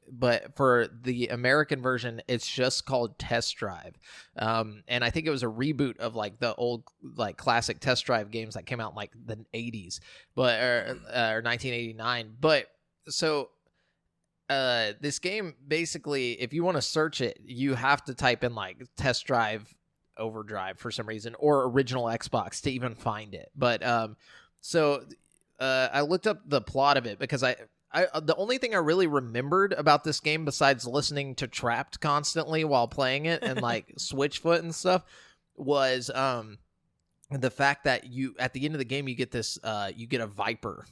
But for the American version, it's just called Test Drive. And I think it was a reboot of like the old like classic Test Drive games that came out in like the 80s, but or 1989. But so this game basically, if you want to search it, you have to type in like Test Drive Overdrive for some reason, or original Xbox to even find it. But I looked up the plot of it because I the only thing I really remembered about this game, besides listening to Trapped constantly while playing it and like Switchfoot and stuff, was the fact that at the end of the game you get this you get a Viper,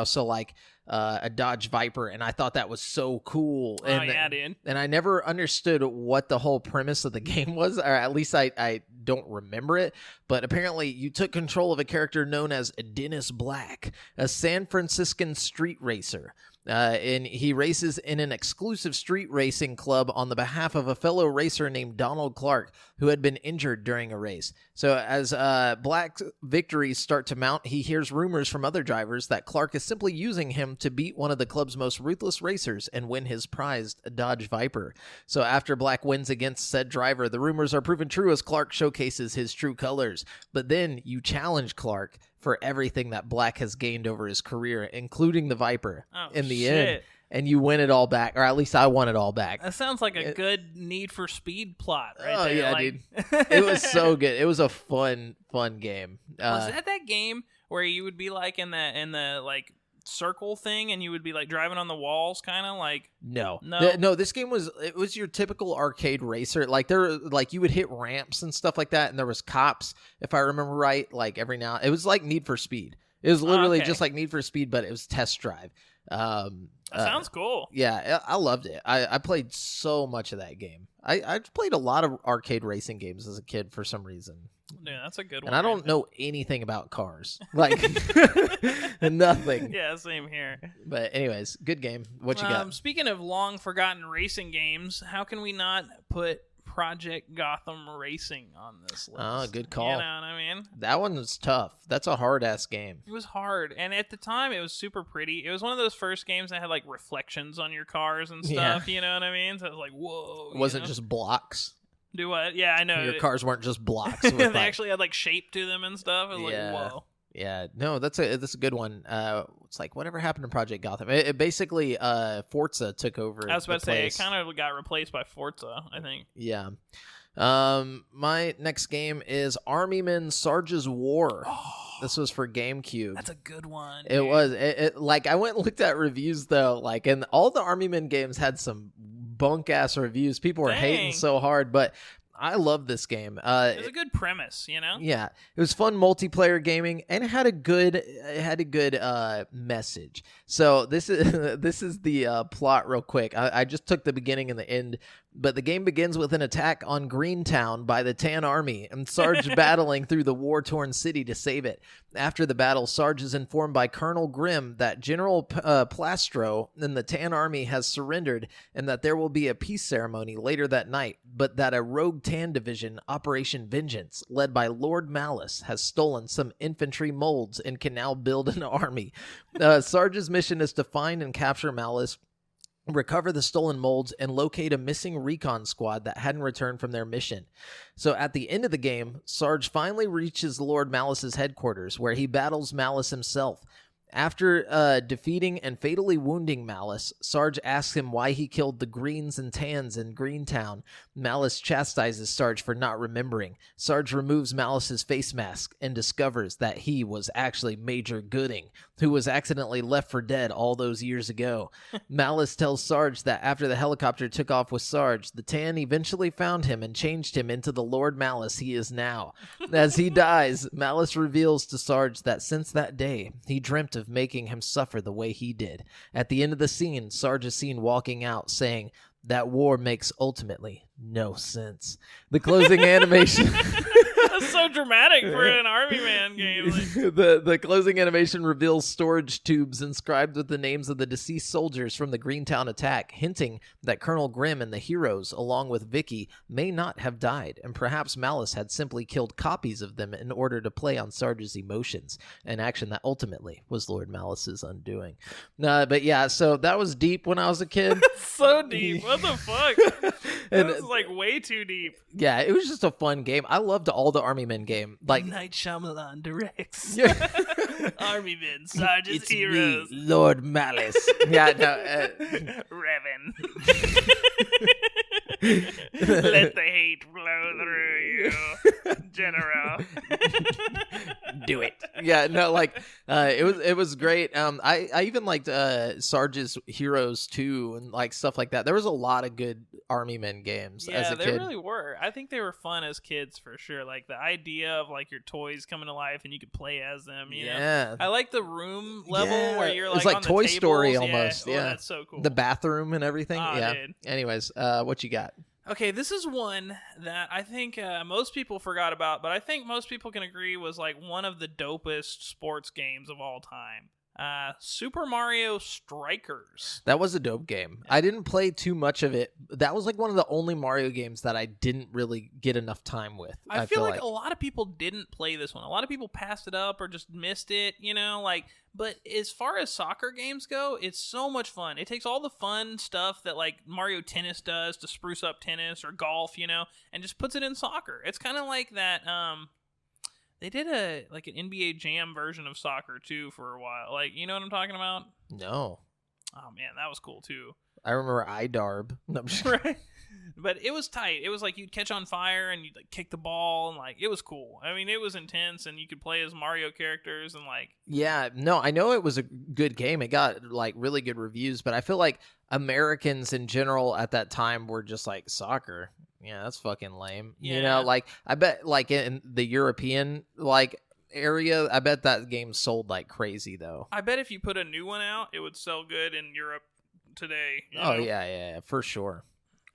so like a Dodge Viper, and I thought that was so cool. Dude. And I never understood what the whole premise of the game was, or at least I don't remember it. But apparently you took control of a character known as Dennis Black, a San Franciscan street racer. And he races in an exclusive street racing club on the behalf of a fellow racer named Donald Clark, who had been injured during a race. So as Black's victories start to mount, he hears rumors from other drivers that Clark is simply using him to beat one of the club's most ruthless racers and win his prized Dodge Viper. So after Black wins against said driver, the rumors are proven true as Clark showcases his true colors. But then you challenge Clark for everything that Black has gained over his career, including the Viper in the end. And you win it all back, or at least I won it all back. That sounds like a good Need for Speed plot right there. Yeah, dude. It was so good. It was a fun game. Was that game where you would be like in the like circle thing and you would be like driving on the walls, kind of like? No. This game was your typical arcade racer. Like you would hit ramps and stuff like that, and there was cops, if I remember right. Like every now, it was like Need for Speed. It was literally just like Need for Speed, but it was test drive. That sounds cool. Yeah, I loved it. I played so much of that game. I played a lot of arcade racing games as a kid for some reason. Yeah, that's a good one. And I don't know anything about cars. Like, nothing. Yeah, same here. But anyways, good game. What you got? Speaking of long-forgotten racing games, how can we not put Project Gotham Racing on this list? Oh, good call. You know what I mean? That one was tough. That's a hard-ass game. It was hard. And at the time, it was super pretty. It was one of those first games that had, like, reflections on your cars and stuff. Yeah. You know what I mean? So it was like, whoa. It wasn't just blocks. Do what? Yeah, I know. Your cars weren't just blocks. They actually had, like, shape to them and stuff. It was like, whoa. Yeah, no, that's a good one. It's like whatever happened to Project Gotham. It basically Forza took over. I was about to say it kind of got replaced by Forza, I think. Yeah. My next game is Armyman Sarge's War. Oh, this was for GameCube. That's a good one. It was. It like I went and looked at reviews though, like, and all the Armyman games had some bunk ass reviews. People were hating so hard, but I love this game. It was a good premise, you know? Yeah. It was fun multiplayer gaming, and it had a good message. So this is the plot real quick. I just took the beginning and the end, but the game begins with an attack on Greentown by the Tan Army, and Sarge battling through the war-torn city to save it. After the battle, Sarge is informed by Colonel Grimm that General Plastro and the Tan Army has surrendered, and that there will be a peace ceremony later that night, but that a rogue Tan division, Operation Vengeance, led by Lord Malice, has stolen some infantry molds and can now build an army. Sarge's mission is to find and capture Malice, recover the stolen molds, and locate a missing recon squad that hadn't returned from their mission. So at the end of the game, Sarge finally reaches Lord Malice's headquarters, where he battles Malice himself. After defeating and fatally wounding Malice, Sarge asks him why he killed the Greens and Tans in Greentown. Malice chastises Sarge for not remembering. Sarge removes Malice's face mask and discovers that he was actually Major Gooding, who was accidentally left for dead all those years ago. Malice tells Sarge that after the helicopter took off with Sarge, the Tan eventually found him and changed him into the Lord Malice he is now. As he dies, Malice reveals to Sarge that since that day, he dreamt of making him suffer the way he did. At the end of the scene, Sarge is seen walking out saying, "That war makes ultimately no sense." The closing animation... That's so dramatic for an Armyman game. The closing animation reveals storage tubes inscribed with the names of the deceased soldiers from the Greentown attack, hinting that Colonel Grimm and the heroes, along with Vicky, may not have died, and perhaps Malice had simply killed copies of them in order to play on Sarge's emotions, an action that ultimately was Lord Malice's undoing. But yeah, so that was deep when I was a kid. So deep. What the fuck? That was like way too deep. Yeah, it was just a fun game. I loved all the Armyman game. Like Night Shyamalan directs. Armyman, Sarge's heroes. Me, Lord Malice. Yeah, no. Revan. Let the hate flow through you. General. Do it. Yeah, no, like it was great. I even liked Sarge's Heroes 2 and like stuff like that. There was a lot of good Armyman games as a kid. Yeah, they really were. I think they were fun as kids for sure. Like the idea of like your toys coming to life and you could play as them. You know? I like the room level where you're like, it's like on the Toy tables. Story almost. Yeah, that's so cool. The bathroom and everything. Yeah. Dude. Anyways, what you got? Okay, this is one that I think most people forgot about, but I think most people can agree was like one of the dopest sports games of all time. Super Mario Strikers. That was a dope game. I didn't play too much of it. That was like one of the only Mario games that I didn't really get enough time with. I feel like a lot of people didn't play this one. A lot of people passed it up or just missed it, you know, like, but as far as soccer games go, it's so much fun. It takes all the fun stuff that like Mario Tennis does to spruce up tennis or golf, you know, and just puts it in soccer. It's kind of like that, they did an NBA Jam version of soccer too for a while. Like, you know what I'm talking about? No. Oh man, that was cool too. I remember iDarb. No, I'm just... Right. But it was tight. It was like you'd catch on fire and you'd like kick the ball and like it was cool. I mean, it was intense and you could play as Mario characters and like. Yeah, no, I know it was a good game. It got like really good reviews, but I feel like Americans in general at that time were just like, soccer. Yeah, that's fucking lame. Yeah. You know, like I bet like in the European like area, I bet that game sold like crazy though. I bet if you put a new one out, it would sell good in Europe today. Oh yeah, for sure.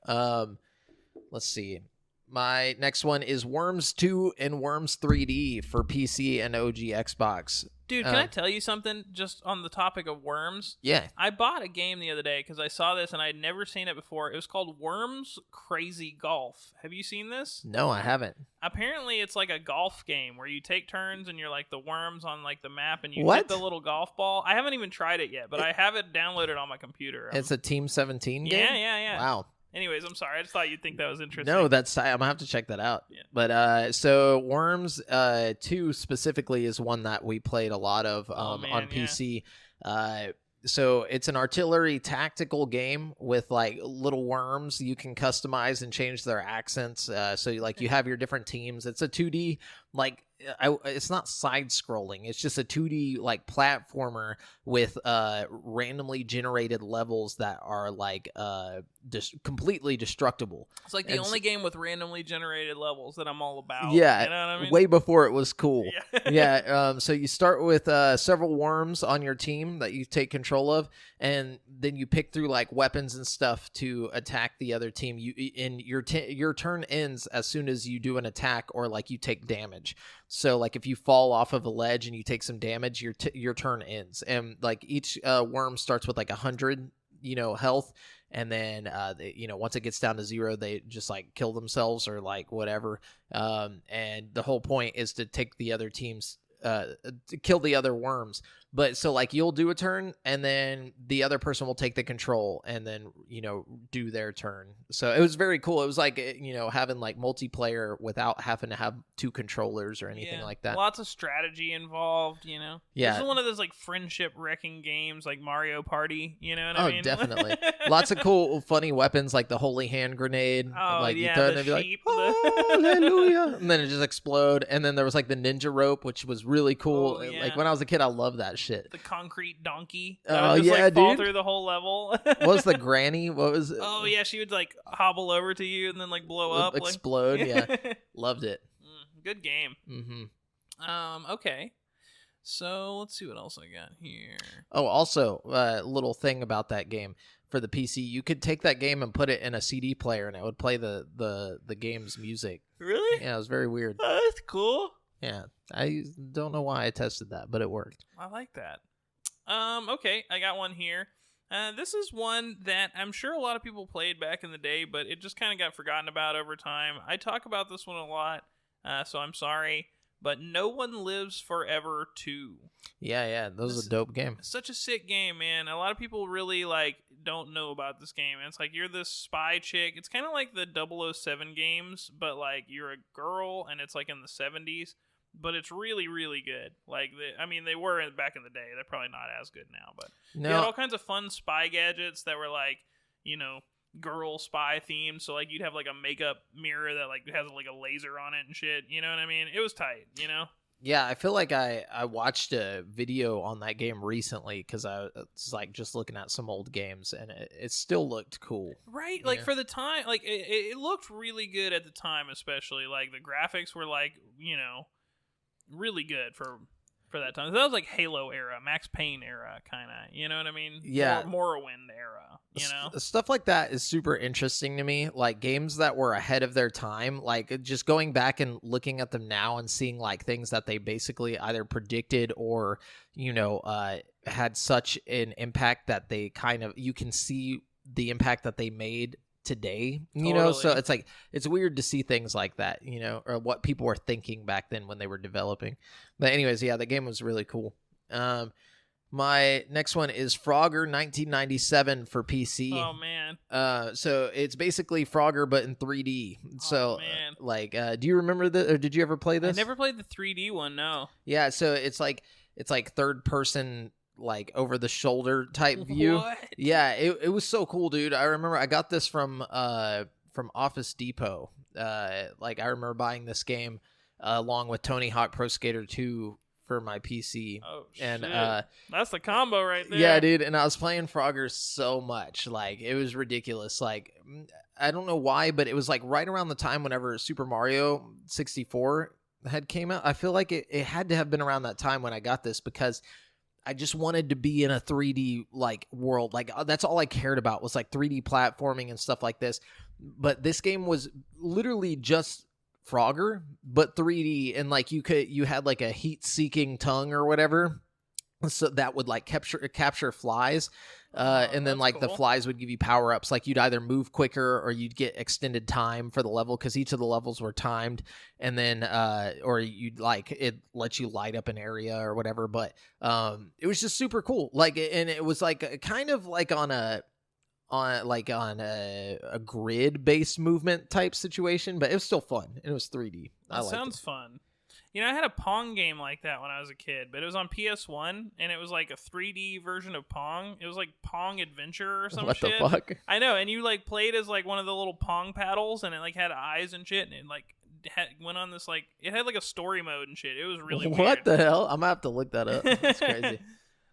Let's see. My next one is Worms 2 and Worms 3D for PC and OG Xbox. Dude, can I tell you something just on the topic of Worms? Yeah. I bought a game the other day because I saw this and I had never seen it before. It was called Worms Crazy Golf. Have you seen this? No, I haven't. Apparently, it's like a golf game where you take turns and you're like the worms on like the map and you hit the little golf ball. I haven't even tried it yet, but I have it downloaded on my computer. It's a Team 17 game? Yeah. Wow. Anyways, I'm sorry. I just thought you'd think that was interesting. No, I'm gonna have to check that out. Yeah. But so Worms 2 specifically is one that we played a lot of on PC. Yeah. So it's an artillery tactical game with like little worms you can customize and change their accents. So like you have your different teams. It's a 2D like it's not side scrolling. It's just a 2D like platformer with randomly generated levels that are like completely destructible. It's like the only game with randomly generated levels that I'm all about. Yeah, you know what I mean? Way before it was cool. Yeah. Yeah. So you start with several worms on your team that you take control of, and then you pick through like weapons and stuff to attack the other team. Your turn ends as soon as you do an attack or like you take damage. So like if you fall off of a ledge and you take some damage, your turn ends. And like each worm starts with like 100, health. And then, once it gets down to 0, they just like kill themselves or like whatever. And the whole point is to take the other teams, to kill the other worms. But so like you'll do a turn and then the other person will take the control and then, do their turn. So it was very cool. It was like, having like multiplayer without having to have 2 controllers or anything like that. Lots of strategy involved, Yeah. This is one of those like friendship wrecking games like Mario Party, you know what I mean? Oh, definitely. Lots of cool, funny weapons like the holy hand grenade. Oh, like yeah, you throw it the and be like, sheep. hallelujah. And then it just explode. And then there was like the ninja rope, which was really cool. Oh, yeah. Like when I was a kid, I loved that shit. The concrete donkey. Oh, just, yeah, like, fall dude. through the whole level. What was the granny? What was it? Oh, yeah, she would like hobble over to you and then like blow up. Explode, yeah. Loved it. Good game. Mm-hmm. Okay. So let's see what else I got here. Oh, also, little thing about that game. For the PC, you could take that game and put it in a CD player and it would play the game's music. Really? Yeah, it was very weird. Oh, that's cool. Yeah, I don't know why I tested that, but it worked. I like that. Okay, I got one here. This is one that I'm sure a lot of people played back in the day, but it just kind of got forgotten about over time. I talk about this one a lot, so I'm sorry, but No One Lives Forever 2. Yeah, that was a dope game. Such a sick game, man. A lot of people really don't know about this game. And it's like you're this spy chick. It's kind of like the 007 games, but like you're a girl and it's like in the 70s. But it's really, really good. Like, they were back in the day. They're probably not as good now, but they had all kinds of fun spy gadgets that were like, girl spy themed, so like you'd have like a makeup mirror that like has like a laser on it and shit, you know what I mean? It was tight, you know? Yeah, I feel like I watched a video on that game recently because I was like just looking at some old games, and it still looked cool. Right? Like for the time, like it looked really good at the time, especially. Like the graphics were like, you know, really good for that time. That was like Halo era, Max Payne era, kind of. You know what I mean? Yeah. Morrowind era, you know? Stuff like that is super interesting to me. Like games that were ahead of their time, like just going back and looking at them now and seeing like things that they basically either predicted or, you know, had such an impact that they kind of, you can see the impact that they made today, you know? So it's like, it's weird to see things like that, you know, or what people were thinking back then when they were developing. But anyways, yeah, the game was really cool. My next one is Frogger 1997 for PC. Oh man. So it's basically Frogger but in 3D. So do you remember or did you ever play this? I never played the 3D one, no. Yeah, so it's like third person, like over the shoulder type view. What? Yeah, it was so cool, dude. I remember I got this from Office Depot. Like I remember buying this game along with Tony Hawk Pro Skater 2 for my PC. Oh shit. And that's the combo right there. Yeah, dude, and I was playing Frogger so much. Like it was ridiculous. Like I don't know why, but it was like right around the time whenever Super Mario 64 had came out. I feel like it had to have been around that time when I got this because I just wanted to be in a 3D like world. Like that's all I cared about was like 3D platforming and stuff like this. But this game was literally just Frogger, but 3D, and like you had like a heat-seeking tongue or whatever, so that would like capture flies, and then like cool. The flies would give you power-ups. Like you'd either move quicker or you'd get extended time for the level because each of the levels were timed, and then or you'd like it lets you light up an area or whatever. But it was just super cool. Like, and it was like kind of like on a grid-based movement type situation, but it was still fun. It was 3D. That sounds fun. You know, I had a Pong game like that when I was a kid, but it was on PS1, and it was like a 3D version of Pong. It was like Pong Adventure or some shit. What the fuck? I know, and you like played as like one of the little Pong paddles, and it like had eyes and shit, and it like went on this like, it had like a story mode and shit. It was really weird. What the hell? I'm gonna have to look that up. That's crazy.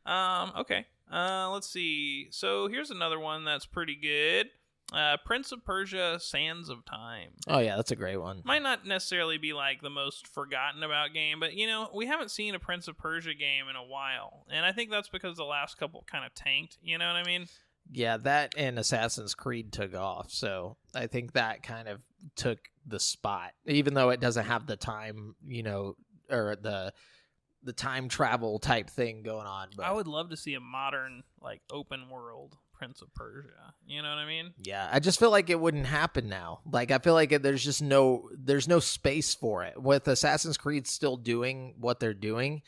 Okay. Let's see. So here's another one that's pretty good. Prince of Persia: Sands of Time. Oh yeah, that's a great one. Might not necessarily be like the most forgotten about game, but you know, we haven't seen a Prince of Persia game in a while, and I think that's because the last couple kind of tanked. You know what I mean? Yeah, that and Assassin's Creed took off, so I think that kind of took the spot, even though it doesn't have the time, you know, or the time travel type thing going on. But I would love to see a modern like open world Prince of Persia. You know what I mean? Yeah, I just feel like it wouldn't happen now. Like I feel like there's no space for it. With Assassin's Creed still doing what they're doing,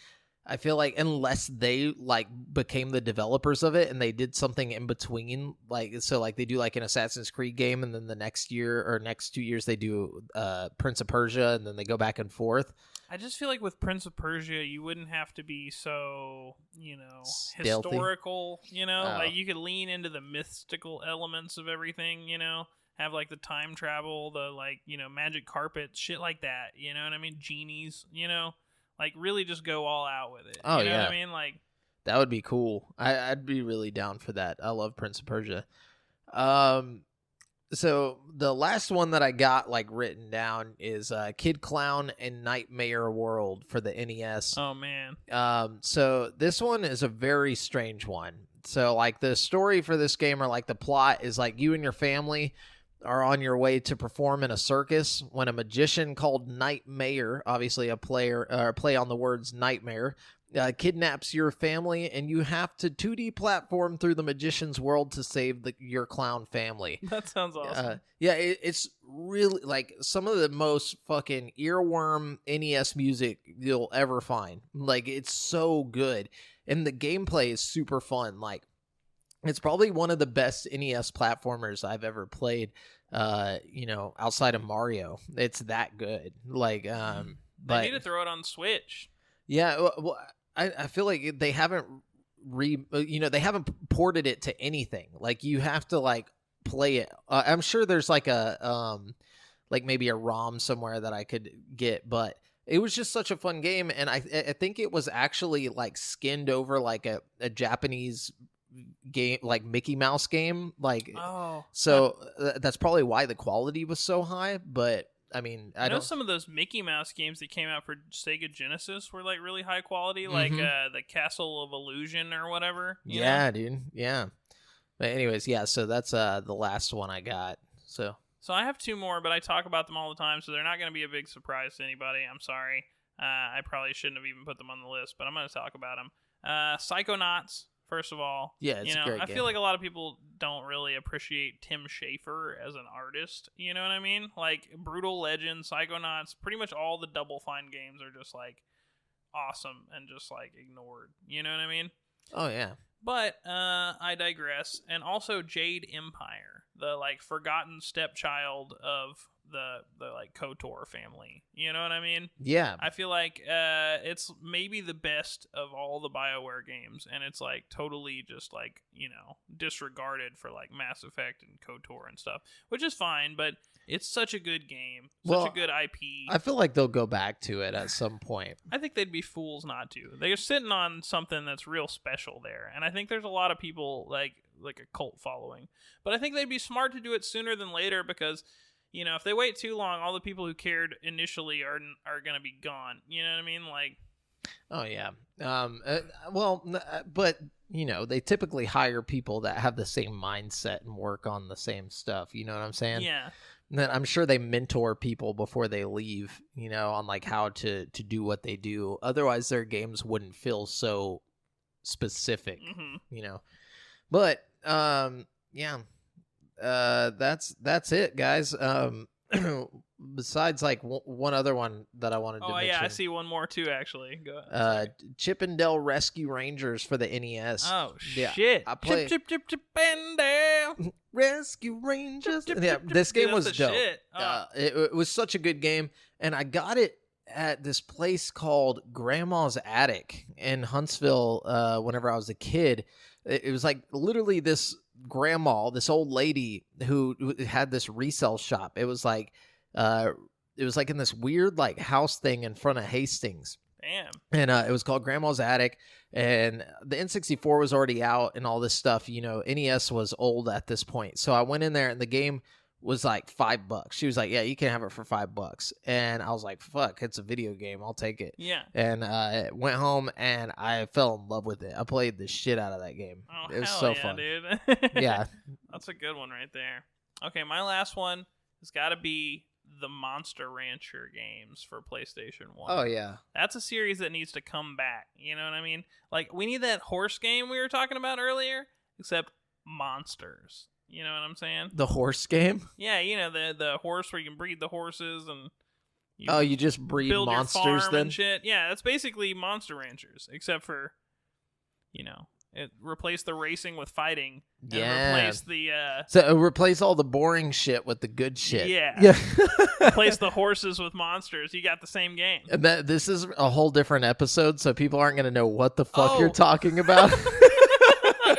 I feel like unless they like became the developers of it and they did something in between, like so like they do like an Assassin's Creed game and then the next year or next 2 years they do Prince of Persia and then they go back and forth. I just feel like with Prince of Persia, you wouldn't have to be so, you know, stealthy. Historical, you know? Like, you could lean into the mystical elements of everything, you know? Have, like, the time travel, the, like, you know, magic carpet, shit like that, you know what I mean? Genies, you know? Like, really just go all out with it. Oh, you know yeah. what I mean? Like, that would be cool. I'd be really down for that. I love Prince of Persia. So the last one that I got like written down is Kid Clown and Nightmare World for the NES. Oh man. So this one is a very strange one. So like the story for this game or like the plot is like you and your family are on your way to perform in a circus when a magician called Nightmare, obviously a play on the words nightmare, kidnaps your family, and you have to 2D platform through the magician's world to save your clown family. That sounds awesome. Yeah, it's really like some of the most fucking earworm NES music you'll ever find. Like, it's so good. And the gameplay is super fun. Like, it's probably one of the best NES platformers I've ever played, you know, outside of Mario. It's that good. Like, they need to throw it on Switch. Yeah, well, I feel like they haven't they haven't ported it to anything. Like you have to like play it. I'm sure there's like like maybe a ROM somewhere that I could get, but it was just such a fun game. And I think it was actually like skinned over like a Japanese game, like Mickey Mouse game. Like, so that's probably why the quality was so high. But I mean, I know some of those Mickey Mouse games that came out for Sega Genesis were like really high quality, like the Castle of Illusion or whatever. You know? Dude. Yeah. But anyways, yeah, so that's the last one I got. So I have two more, but I talk about them all the time, so they're not going to be a big surprise to anybody. I'm sorry. I probably shouldn't have even put them on the list, but I'm going to talk about them. Psychonauts, first of all. Yeah, it's a great game. I feel like a lot of people don't really appreciate Tim Schafer as an artist. You know what I mean? Like, Brutal Legend, Psychonauts, pretty much all the Double Fine games are just, like, awesome and just, like, ignored. You know what I mean? Oh, yeah. But I digress. And also Jade Empire, the like forgotten stepchild of the like KOTOR family. You know what I mean? Yeah. I feel like it's maybe the best of all the BioWare games, and it's like totally just like, you know, disregarded for like Mass Effect and KOTOR and stuff, which is fine, but it's such a good game, such a good IP. I feel like they'll go back to it at some point. I think they'd be fools not to. They're sitting on something that's real special there, and I think there's a lot of people like a cult following. But I think they'd be smart to do it sooner than later because, you know, if they wait too long, all the people who cared initially are going to be gone. You know what I mean? Like, oh yeah. But you know, they typically hire people that have the same mindset and work on the same stuff. You know what I'm saying? Yeah. And then I'm sure they mentor people before they leave, you know, on like how to do what they do. Otherwise, their games wouldn't feel so specific, you know. But yeah, that's it, guys. Besides, like one other one that I wanted to mention. Oh yeah, I see one more too. Actually, go ahead. Chip and Dale Rescue Rangers for the NES. Oh shit! I played Chip and Dale Rescue Rangers. Yeah, this game was dope. It was such a good game, and I got it at this place called Grandma's Attic in Huntsville. Whenever I was a kid, it was like literally this grandma, this old lady who had this resale shop. It was like in this weird like house thing in front of Hastings. Damn. And it was called Grandma's Attic, and the N64 was already out and all this stuff. You know, NES was old at this point. So I went in there and the game was like $5. She was like, yeah, you can have it for $5. And I was like, fuck, it's a video game. I'll take it. Yeah. And went home and I fell in love with it. I played the shit out of that game. Oh, it was so yeah, fun. Dude. Yeah. That's a good one right there. Okay, my last one has got to be the Monster Rancher games for PlayStation 1. Oh, yeah. That's a series that needs to come back. You know what I mean? Like, we need that horse game we were talking about earlier, except monsters. You know what I'm saying? The horse game? Yeah, you know, the horse where you can breed the horses and you just breed build monsters your farm then? and shit. Yeah, that's basically Monster Ranchers, except for, you know, it replace the racing with fighting. And replace the so replace all the boring shit with the good shit. Yeah. Replace the horses with monsters. You got the same game. And this is a whole different episode, so people aren't going to know what the fuck you're talking about.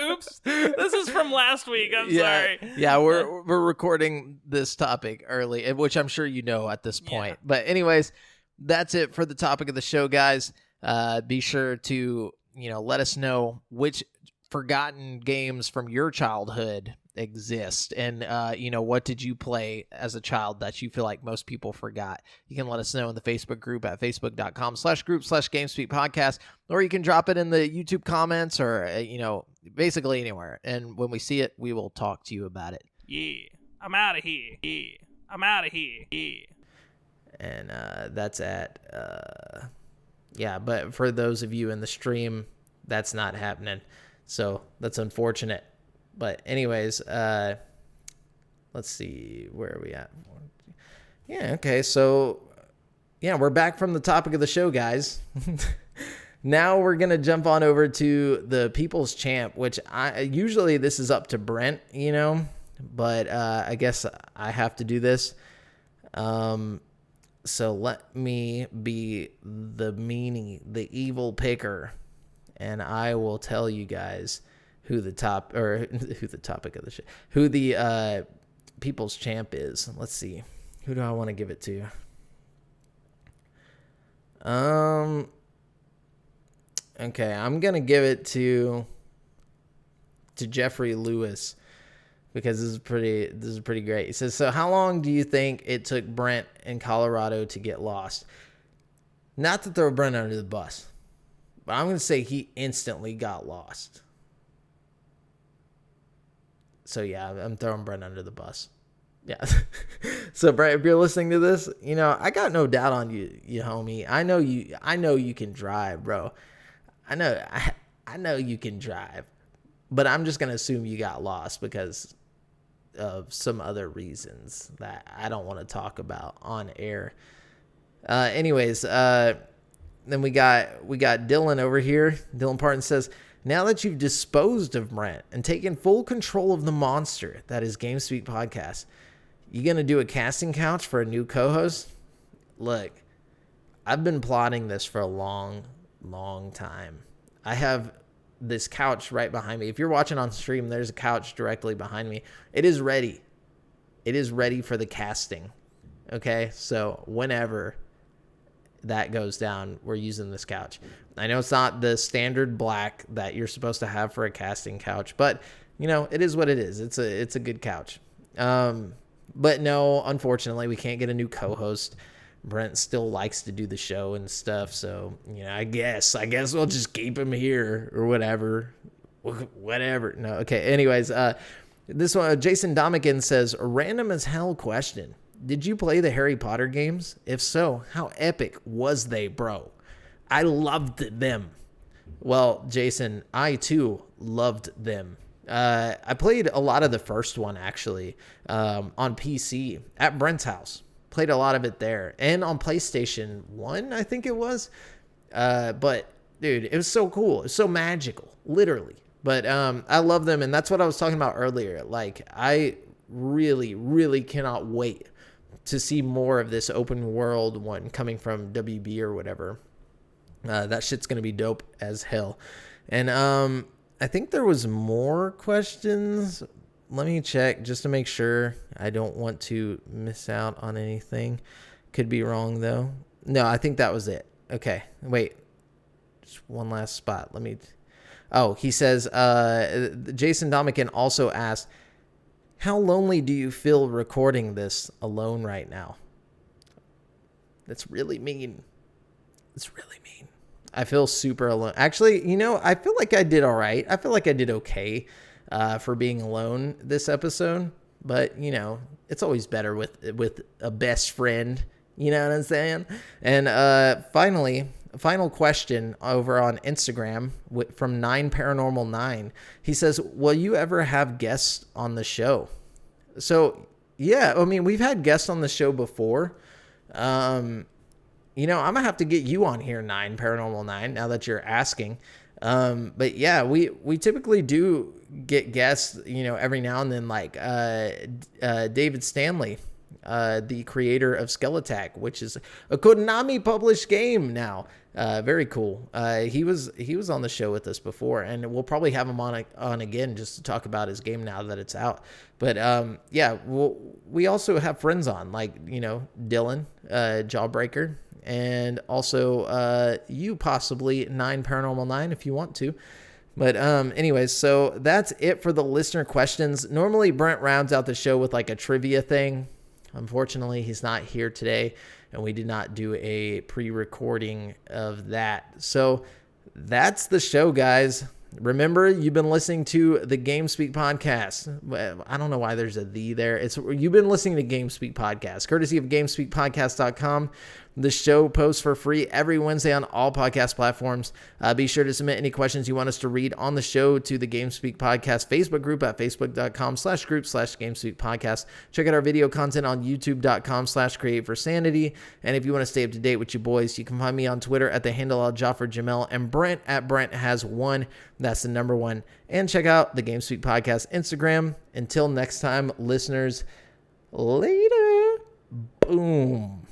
Oops. This is from last week. I'm sorry. Yeah, we're recording this topic early, which I'm sure you know at this point. Yeah. But anyways, that's it for the topic of the show, guys. Be sure to, you know, let us know which forgotten games from your childhood exist, and you know, what did you play as a child that you feel like most people forgot. You can let us know in the Facebook group at facebook.com/group/GameSpeak podcast, or you can drop it in the YouTube comments, or you know, basically anywhere, and when we see it, we will talk to you about it. Yeah, I'm out of here. Yeah, I'm out of here. Yeah. And that's at yeah, but for those of you in the stream, that's not happening, so that's unfortunate. But anyways, let's see, where are we at? Yeah, okay, so yeah, we're back from the topic of the show, guys. Now we're gonna jump on over to the People's Champ, which usually this is up to Brent, you know, but I guess I have to do this. So let me be the meanie, the evil picker, and I will tell you guys who the topic of the show, who the people's champ is. Let's see. Who do I want to give it to? Okay, I'm gonna give it to Jeffrey Lewis because this is pretty great. He says, so how long do you think it took Brent in Colorado to get lost? Not to throw Brent under the bus, but I'm gonna say he instantly got lost. So yeah, I'm throwing Brent under the bus. Yeah. So Brent, if you're listening to this, I got no doubt on you homie. I know you can drive, bro. I know you can drive. But I'm just going to assume you got lost because of some other reasons that I don't want to talk about on air. Anyways, then we got Dylan over here. Dylan Parton says, now that you've disposed of Brent and taken full control of the monster that is GameSpeak Podcast, you going to do a casting couch for a new co-host? Look, I've been plotting this for a long time. I have this couch right behind me. If you're watching on stream, there's a couch directly behind me. It is ready. It is ready for the casting. Okay? So whenever that goes down, we're using this couch. I know it's not the standard black that you're supposed to have for a casting couch, but it is what it is. It's a good couch. But no, unfortunately, we can't get a new co-host. Brent still likes to do the show and stuff, so I guess we'll just keep him here or whatever. No, okay. Anyways, this one, Jason Domican says, a random as hell question. Did you play the Harry Potter games? If so, how epic was they, bro? I loved them. Well, Jason, I too loved them. I played a lot of the first one actually on PC at Brent's house. Played a lot of it there and on PlayStation 1, I think it was. But dude, it was so cool. It was so magical, literally. But I love them, and that's what I was talking about earlier. Like, I really, really cannot wait to see more of this open world one coming from WB or whatever. That shit's gonna be dope as hell. And I think there was more questions. Let me check just to make sure. I don't want to miss out on anything. Could be wrong, though. No, I think that was it. Okay, wait. Just one last spot. Oh, he says, Jason Domican also asked, how lonely do you feel recording this alone right now? That's really mean. It's really mean. I feel super alone. Actually, I feel like I did all right. I feel like I did okay. For being alone this episode, but it's always better with a best friend, you know what I'm saying? And final question over on Instagram from 9paranormal9. He says, will you ever have guests on the show? So yeah, I mean, we've had guests on the show before. I'm gonna have to get you on here, 9paranormal9, now that you're asking. But yeah, we typically do get guests, every now and then, like David Stanley, the creator of Skeletak, which is a Konami published game now. Very cool. He was on the show with us before, and we'll probably have him on again just to talk about his game now that it's out. But yeah, we also have friends on, like Dylan, Jawbreaker. And also you possibly 9paranormal9 if you want to. But anyways, so that's it for the listener questions. Normally Brent rounds out the show with like a trivia thing. Unfortunately, he's not here today, and we did not do a pre-recording of that. So that's the show, guys. Remember, you've been listening to the GameSpeak Podcast. I don't know why there's a "the" there. You've been listening to GameSpeak Podcast, courtesy of GameSpeakPodcast.com. The show posts for free every Wednesday on all podcast platforms. Be sure to submit any questions you want us to read on the show to the GameSpeak Podcast Facebook group at facebook.com/group/GameSpeak Podcast. Check out our video content on youtube.com/createforsanity. And if you want to stay up to date with your boys, you can find me on Twitter at the handle @JafferJamel and Brent at Brent has one. That's the number one. And check out the GameSpeak Podcast Instagram. Until next time, listeners, later. Boom.